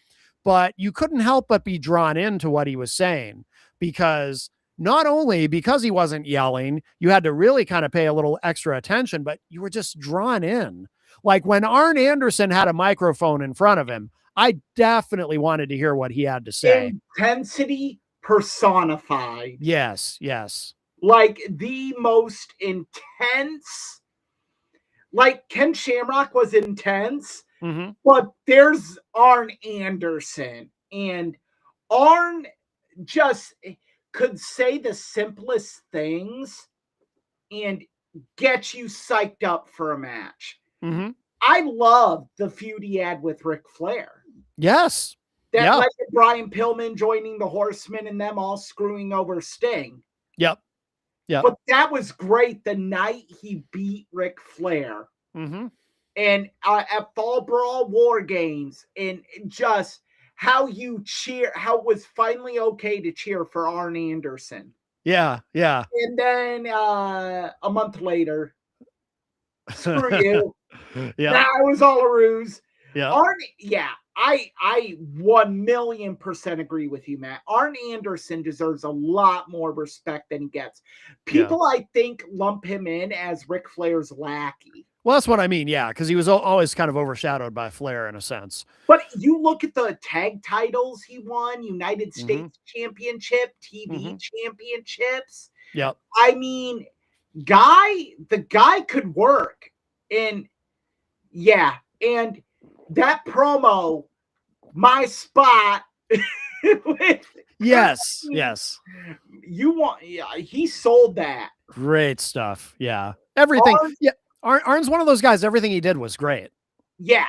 A: but you couldn't help but be drawn into what he was saying because not only because he wasn't yelling, you had to really kind of pay a little extra attention, but you were just drawn in. Like when Arn Anderson had a microphone in front of him, I definitely wanted to hear what he had to say.
B: Intensity personified.
A: Yes, yes.
B: Like the most intense. Like Ken Shamrock was intense, but there's Arn Anderson, and Arn just could say the simplest things and get you psyched up for a match. I love the feud he had with Ric Flair.
A: Yes.
B: That led to Brian Pillman joining the Horsemen and them all screwing over Sting.
A: Yep. Yeah.
B: But that was great the night he beat Ric Flair. And at Fall Brawl War Games, and just how you cheer, how it was finally okay to cheer for Arn Anderson.
A: Yeah, yeah.
B: And then a month later, screw you.
A: Yeah.
B: That was all a ruse.
A: Yeah.
B: Arn, yeah. I 1,000,000% agree with you, Matt. Arn Anderson deserves a lot more respect than he gets. People, I think, lump him in as Ric Flair's lackey.
A: Well, that's what I mean. Yeah, because he was always kind of overshadowed by Flair in a sense.
B: But you look at the tag titles he won: United States Championship, TV Championships.
A: Yep.
B: I mean, the guy could work, and yeah, and that promo, my spot.
A: Yes.
B: He sold that.
A: Great stuff. Yeah. Everything. Arn's one of those guys. Everything he did was great.
B: Yeah.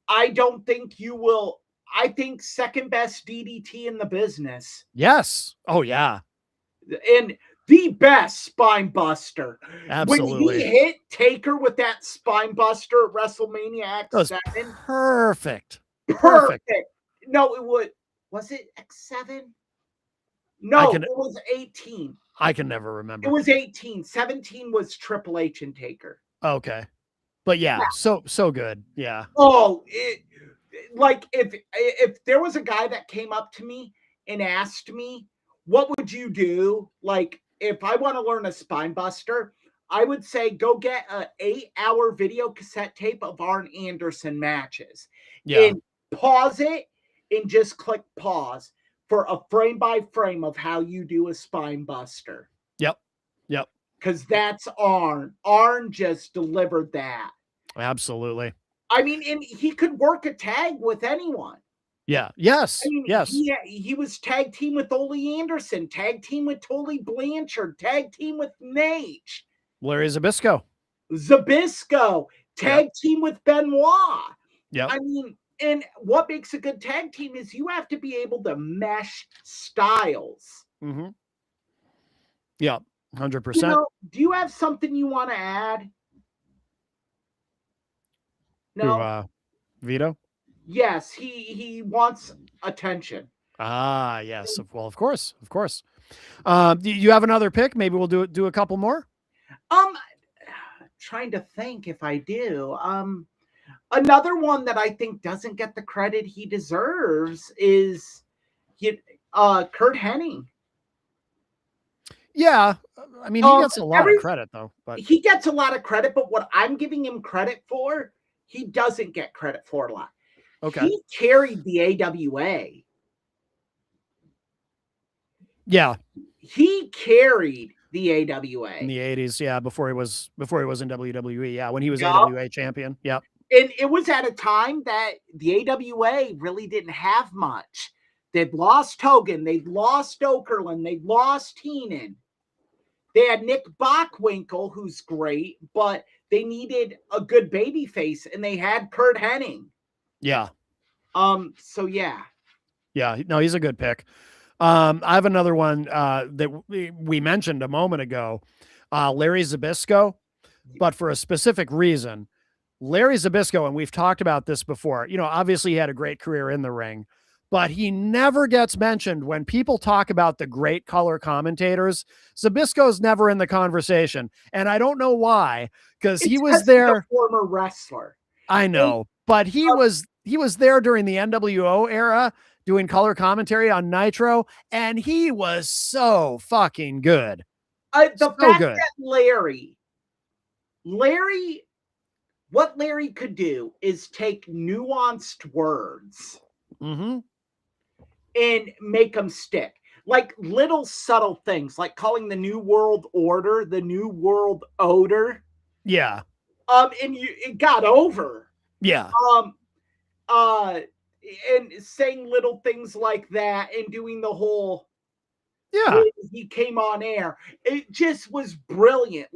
B: I don't think you will. I think second best DDT in the business.
A: Yes. Oh, yeah.
B: And the best spine buster.
A: Absolutely.
B: When he hit Taker with that spine buster at WrestleMania X7.
A: Perfect.
B: No, was it X7? No, it was 18.
A: I can never remember.
B: It was 18. 17 was Triple H and Taker.
A: Okay. But yeah, so good. Yeah.
B: Oh, like if there was a guy that came up to me and asked me, what would you do? Like, if I want to learn a spine buster, I would say go get an 8-hour video cassette tape of Arn Anderson matches
A: Yeah.
B: and pause it and just click pause for a frame by frame of how you do a spine buster.
A: Yep.
B: Because that's Arn. Arn just delivered that.
A: Absolutely.
B: I mean, and he could work a tag with anyone.
A: Yeah. Yes.
B: I mean,
A: yes.
B: He was tag team with Ole Anderson, tag team with Tully Blanchard, tag team with Nate.
A: Larry Zbyszko,
B: tag team with Benoit.
A: Yeah.
B: I mean, and what makes a good tag team is you have to be able to mesh styles.
A: Mm-hmm. Yeah, 100%.
B: Do you have something you want to add?
A: No. Vito?
B: Yes, he wants attention.
A: Ah, yes. Well, of course. You have another pick? Maybe we'll do a couple more.
B: Trying to think if I do. Another one that I think doesn't get the credit he deserves is Curt Hennig.
A: Yeah, I mean, he gets a lot of credit though. But
B: he gets a lot of credit, but what I'm giving him credit for, he doesn't get credit for a lot.
A: Okay.
B: He carried the AWA.
A: Yeah.
B: He carried the AWA
A: in the 80s, yeah, before he was in WWE, yeah, when he was AWA champion. Yeah.
B: And it was at a time that the AWA really didn't have much. They'd lost Hogan, they'd lost Okerlund, they'd lost Heenan. They had Nick Bockwinkel, who's great, but they needed a good baby face, and they had Curt Hennig.
A: Yeah.
B: So yeah.
A: Yeah, no, he's a good pick. I have another one that we mentioned a moment ago, Larry Zbyszko, but for a specific reason. Larry Zbyszko, and we've talked about this before, obviously he had a great career in the ring, but he never gets mentioned when people talk about the great color commentators. Zbyszko's never in the conversation, and I don't know why, because he was there.
B: A former wrestler.
A: I know, but he was there during the NWO era doing color commentary on Nitro, and he was so fucking good.
B: The fact that what Larry could do is take nuanced words and make them stick. Like little subtle things, like calling the New World Order the New World Odor.
A: Yeah.
B: And it got over.
A: Yeah.
B: And saying little things like that and doing the whole he came on air. It just was brilliant.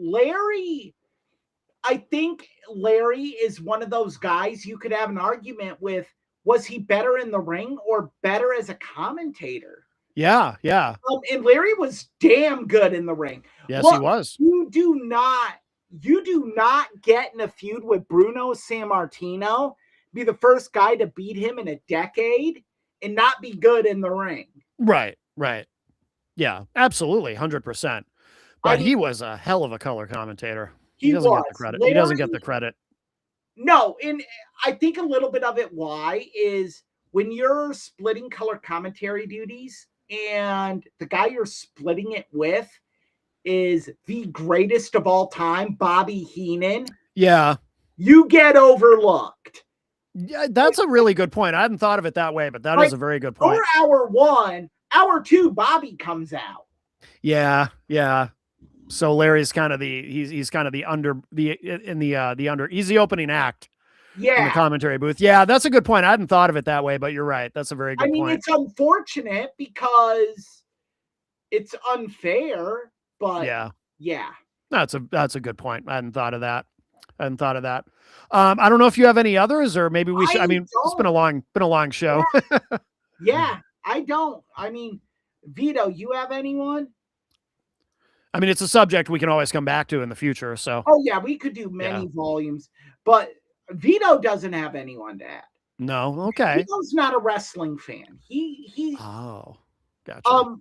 B: I think Larry is one of those guys you could have an argument with. Was he better in the ring or better as a commentator?
A: Yeah.
B: And Larry was damn good in the ring.
A: Yes, he was.
B: You do not get in a feud with Bruno Sammartino, be the first guy to beat him in a decade, and not be good in the ring.
A: Right. Yeah, absolutely, 100%. But he was a hell of a color commentator. He doesn't get the credit. He doesn't get the credit.
B: No, and I think a little bit of it why is when you're splitting color commentary duties and the guy you're splitting it with is the greatest of all time, Bobby Heenan.
A: Yeah.
B: You get overlooked.
A: Yeah, that's a really good point. I hadn't thought of it that way, but that is a very good point.
B: For hour 1, hour 2, Bobby comes out.
A: Yeah. So Larry's kind of he's kind of the opening act.
B: Yeah.
A: In the commentary booth. Yeah, that's a good point. I hadn't thought of it that way, but you're right. That's a very good point.
B: It's unfortunate because it's unfair, but yeah. That's
A: a good point. I hadn't thought of that. I don't know if you have any others, or maybe we should. It's been a long show.
B: Yeah, I don't. Vito, you have anyone?
A: It's a subject we can always come back to in the future. So.
B: Oh yeah, we could do many volumes, but Vito doesn't have anyone to add.
A: No, okay.
B: Vito's not a wrestling fan. He.
A: Oh, gotcha.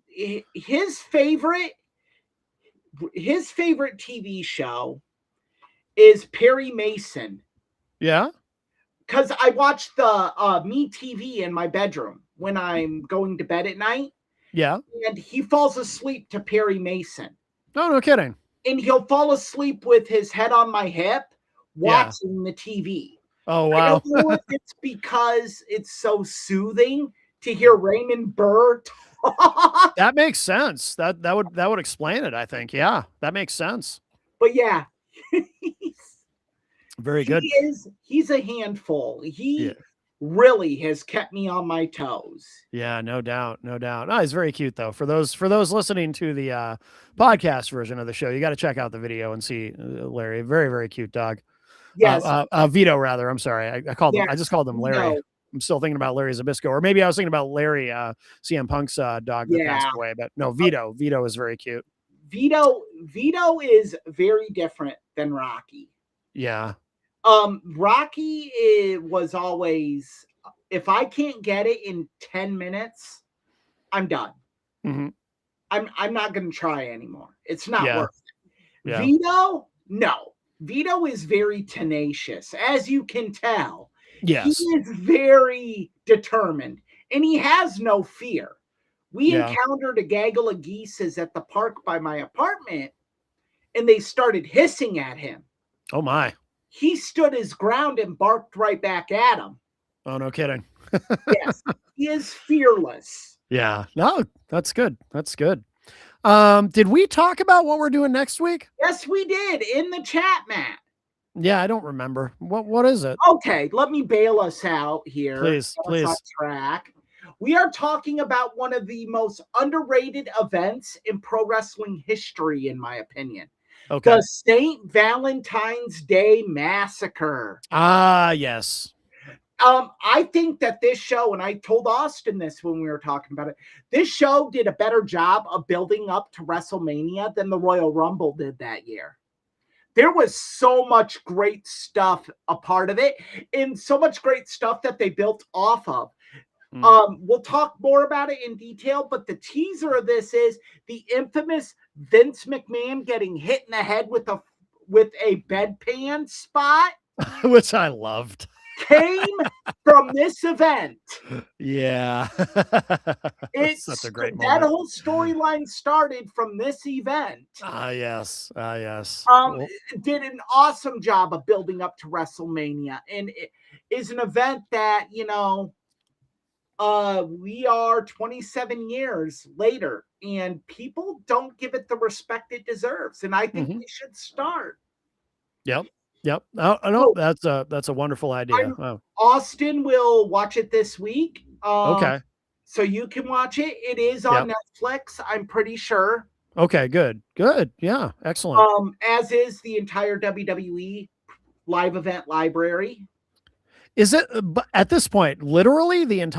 B: His favorite TV show is Perry Mason.
A: Yeah.
B: because I watch the Me TV in my bedroom when I'm going to bed at night.
A: Yeah.
B: And he falls asleep to Perry Mason.
A: No, no kidding.
B: And he'll fall asleep with his head on my hip watching the TV.
A: Oh,
B: I
A: wow.
B: don't know if it's because it's so soothing to hear Raymond Burr talk.
A: That makes sense. That would explain it, I think. Yeah, that makes sense.
B: But yeah,
A: Very good.
B: He's a handful. He
A: Yeah.
B: really has kept me on my toes.
A: Yeah, no doubt, no doubt. Oh, he's very cute though. For those listening to the podcast version of the show, you got to check out the video and see Larry. Very, very cute dog.
B: Yes.
A: Vito, rather. I'm sorry. I called him. I just called him Larry.
B: No.
A: I'm still thinking about Larry Zbyszko, or maybe I was thinking about Larry, CM Punk's dog that passed away. But no, Vito. Vito is very cute.
B: Vito is very different than Rocky.
A: Yeah.
B: Rocky was always, if I can't get it in 10 minutes, I'm done.
A: Mm-hmm.
B: I'm not going to try anymore. It's not worth it.
A: Yeah.
B: Vito, no. Vito is very tenacious, as you can tell.
A: Yes.
B: He is very determined, and he has no fear. We encountered a gaggle of geese at the park by my apartment, and they started hissing at him.
A: Oh, my.
B: He stood his ground and barked right back at him.
A: Oh, no kidding.
B: Yes, he is fearless.
A: Yeah. No, that's good. That's good. Did we talk about what we're doing next week?
B: Yes, we did in the chat, Matt.
A: Yeah, I don't remember. What is it?
B: Okay, let me bail us out here.
A: Please.
B: On track. We are talking about one of the most underrated events in pro wrestling history, in my opinion.
A: Okay.
B: The St. Valentine's Day Massacre.
A: Ah, yes.
B: I think that this show, and I told Austin this when we were talking about it, this show did a better job of building up to WrestleMania than the Royal Rumble did that year. There was so much great stuff a part of it, and so much great stuff that they built off of. We'll talk more about it in detail, but the teaser of this is the infamous Vince McMahon getting hit in the head with a bedpan spot,
A: which I loved.
B: Came from this event.
A: Yeah.
B: It's
A: such a great
B: that
A: moment.
B: whole storyline started from this event.
A: Yes. Yes.
B: Did an awesome job of building up to WrestleMania, and it is an event that, we are 27 years later, and people don't give it the respect it deserves, and I think we should start.
A: Yep. No, that's a wonderful idea.
B: Austin will watch it this week.
A: Okay.
B: So you can watch it. It is on Netflix, I'm pretty sure.
A: Okay, good. Yeah, excellent.
B: As is the entire WWE live event library.
A: Is it at this point literally they've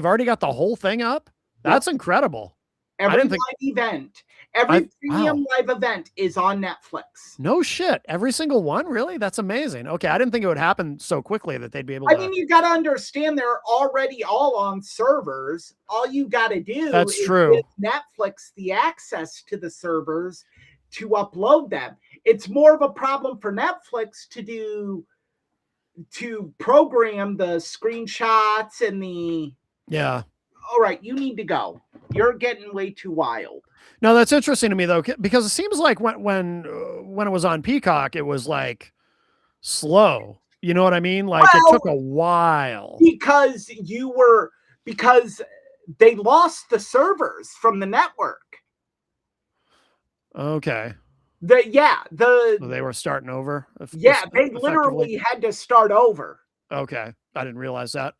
A: already got the whole thing up? That's incredible.
B: Every live event, every premium live event is on Netflix.
A: No shit. Every single one? Really? That's amazing. Okay. I didn't think it would happen so quickly that they'd be able to.
B: I mean, you got to understand they're already all on servers. All you got to do is give Netflix the access to the servers to upload them. It's more of a problem for Netflix to program the screenshots and the.
A: Yeah.
B: All right, you need to go. You're getting way too wild.
A: No, that's interesting to me though, because it seems like when it was on Peacock, it was like slow. You know what I mean? Like it took a while
B: because they lost the servers from the network.
A: Okay.
B: So
A: they were starting over.
B: They literally had to start over.
A: Okay, I didn't realize that.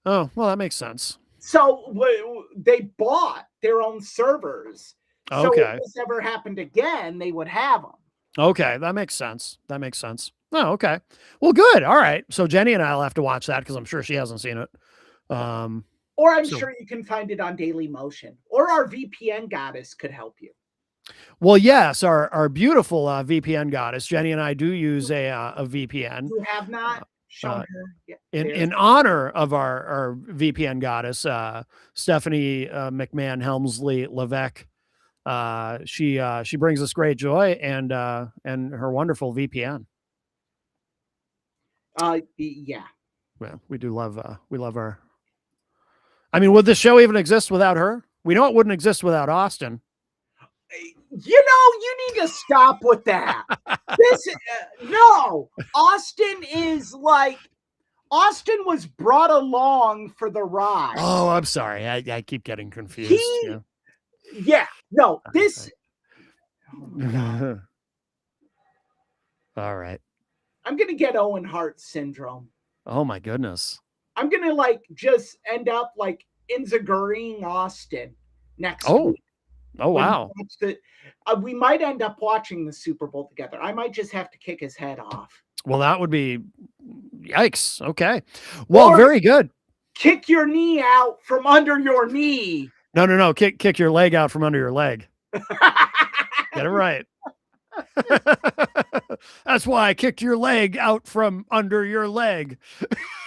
A: Oh, well, that makes sense.
B: So they bought their own servers. So if this ever happened again, they would have them.
A: Okay, that makes sense. Oh, okay. Well, good. All right. So Jenny and I'll have to watch that because I'm sure she hasn't seen it.
B: Or I'm sure you can find it on Daily Motion, or our VPN goddess could help you.
A: Well, yes, our beautiful VPN goddess, Jenny and I do use a VPN.
B: You have not shown her
A: in honor of our VPN goddess, Stephanie McMahon Helmsley Levesque. She brings us great joy and her wonderful VPN.
B: Yeah.
A: Well, we do love we love our. I mean, would this show even exist without her? We know it wouldn't exist without Austin.
B: You need to stop with that. No, Austin was brought along for the ride.
A: Oh, I'm sorry. I keep getting confused.
B: No, this.
A: All right.
B: I'm going to get Owen Hart syndrome.
A: Oh my goodness.
B: I'm going to just end up inzaguriing Austin next week.
A: Oh, wow.
B: We might end up watching the Super Bowl together. I might just have to kick his head off.
A: Well, that would be yikes. Okay. Well, very good.
B: Kick your knee out from under your knee.
A: No. Kick your leg out from under your leg. Get it right. That's why I kicked your leg out from under your leg.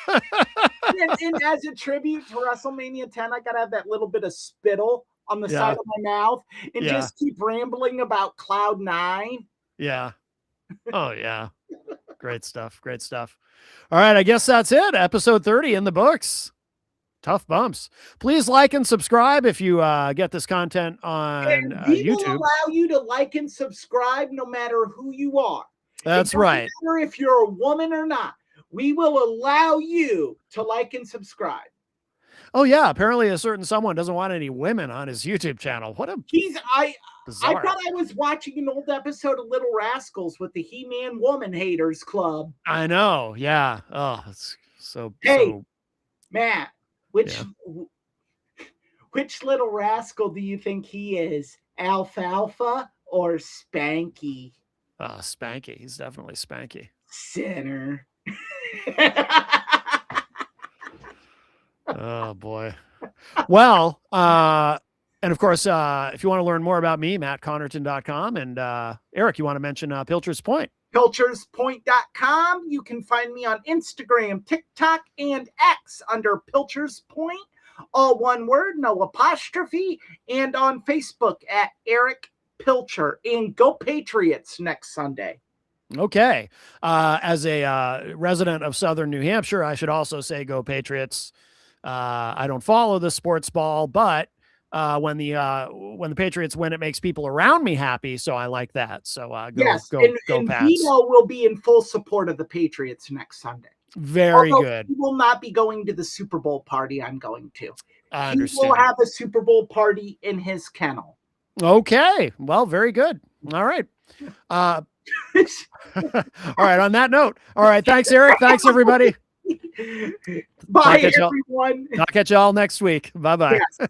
B: and as a tribute to WrestleMania 10, I got to have that little bit of spittle on the side of my mouth and just keep rambling about Cloud 9.
A: Yeah. Oh, yeah. Great stuff. Great stuff. All right. I guess that's it. Episode 30 in the books. Tough bumps. Please like and subscribe if you get this content on
B: we
A: YouTube.
B: will allow you to like and subscribe no matter who you are.
A: That's right.
B: No matter if you're a woman or not, we will allow you to like and subscribe.
A: Oh yeah, apparently a certain someone doesn't want any women on his YouTube channel. What a
B: I
A: bizarre.
B: thought I was watching an old episode of Little Rascals with the He-Man Woman Haters Club.
A: I know. Yeah. Oh, it's so.
B: Hey,
A: so...
B: Matt, which little rascal do you think he is? Alfalfa or Spanky?
A: Spanky. He's definitely Spanky.
B: Sinner.
A: Oh boy. Well, and of course, if you want to learn more about me, mattconnerton.com, and Eric, you want to mention Pilcher's Point?
B: Pilcherspoint.com. You can find me on Instagram, TikTok, and X under Pilcher's Point, all one word, no apostrophe, and on Facebook at Eric Pilcher. And go Patriots next Sunday.
A: Okay. As a resident of Southern New Hampshire, I should also say go Patriots. I don't follow the sports ball, but when the Patriots win, it makes people around me happy. So I like that. So go Pats.
B: Vito will be in full support of the Patriots next Sunday.
A: Very good.
B: He will not be going to the Super Bowl party I'm going to.
A: I understand.
B: He will have a Super Bowl party in his kennel.
A: Okay. Well, very good. All right. All right. On that note. All right. Thanks, Eric. Thanks, everybody.
B: Bye, everyone.
A: I'll catch y'all next week. Bye-bye.
B: Yes.